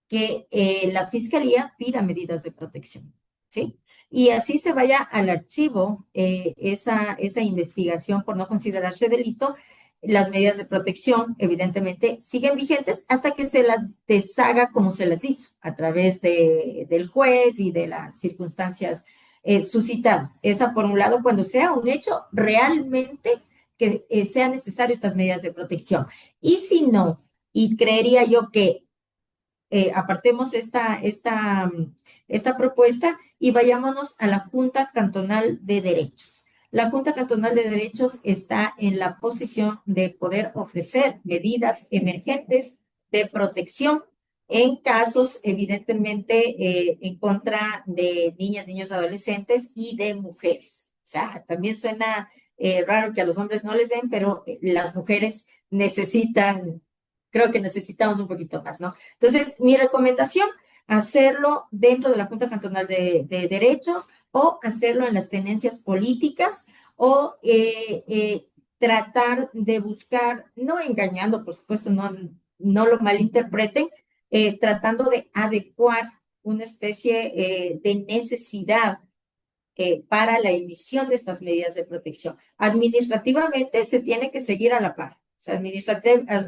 que la fiscalía pida medidas de protección, ¿sí? Y así se vaya al archivo esa investigación por no considerarse delito. Las medidas de protección, evidentemente, siguen vigentes hasta que se las deshaga como se las hizo, a través del juez y de las circunstancias suscitadas. Esa, por un lado, cuando sea un hecho realmente que sean necesarias estas medidas de protección. Y si no, y creería yo que apartemos esta propuesta y vayámonos a la Junta Cantonal de Derechos. La Junta Cantonal de Derechos está en la posición de poder ofrecer medidas emergentes de protección en casos, evidentemente, en contra de niñas, niños, adolescentes y de mujeres. O sea, también suena raro que a los hombres no les den, pero las mujeres necesitan, creo que necesitamos un poquito más, ¿no? Entonces, mi recomendación, hacerlo dentro de la Junta Cantonal de Derechos o hacerlo en las tenencias políticas o tratar de buscar, no engañando, por supuesto, no lo malinterpreten, tratando de adecuar una especie de necesidad para la emisión de estas medidas de protección. Administrativamente se tiene que seguir a la par. O sea,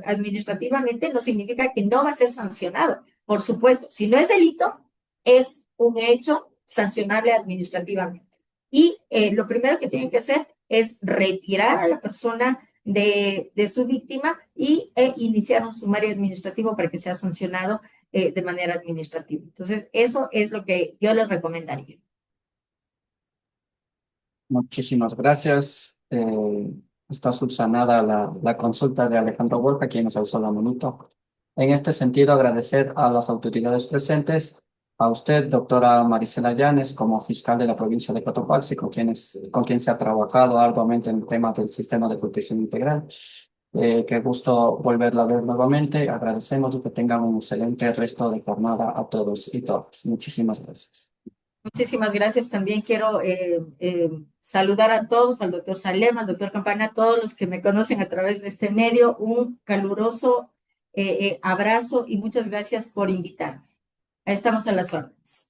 administrativamente no significa que no va a ser sancionado. Por supuesto, si no es delito, es un hecho sancionable administrativamente. Y lo primero que tienen que hacer es retirar a la persona de su víctima y iniciar un sumario administrativo para que sea sancionado de manera administrativa. Entonces, eso es lo que yo les recomendaría. Muchísimas gracias. Está subsanada la consulta de Alejandro Borja, quien nos alzó la manito. En este sentido, agradecer a las autoridades presentes, a usted, doctora Marisela Llanes, como fiscal de la provincia de Cotopaxi, con quien se ha trabajado arduamente en el tema del sistema de protección integral. Qué gusto volverla a ver nuevamente. Agradecemos y que tengan un excelente resto de jornada a todos y todas. Muchísimas gracias. Muchísimas gracias. También quiero saludar a todos, al doctor Salem, al doctor Campana, a todos los que me conocen a través de este medio. Un caluroso abrazo y muchas gracias por invitarme. Ahí estamos a las órdenes.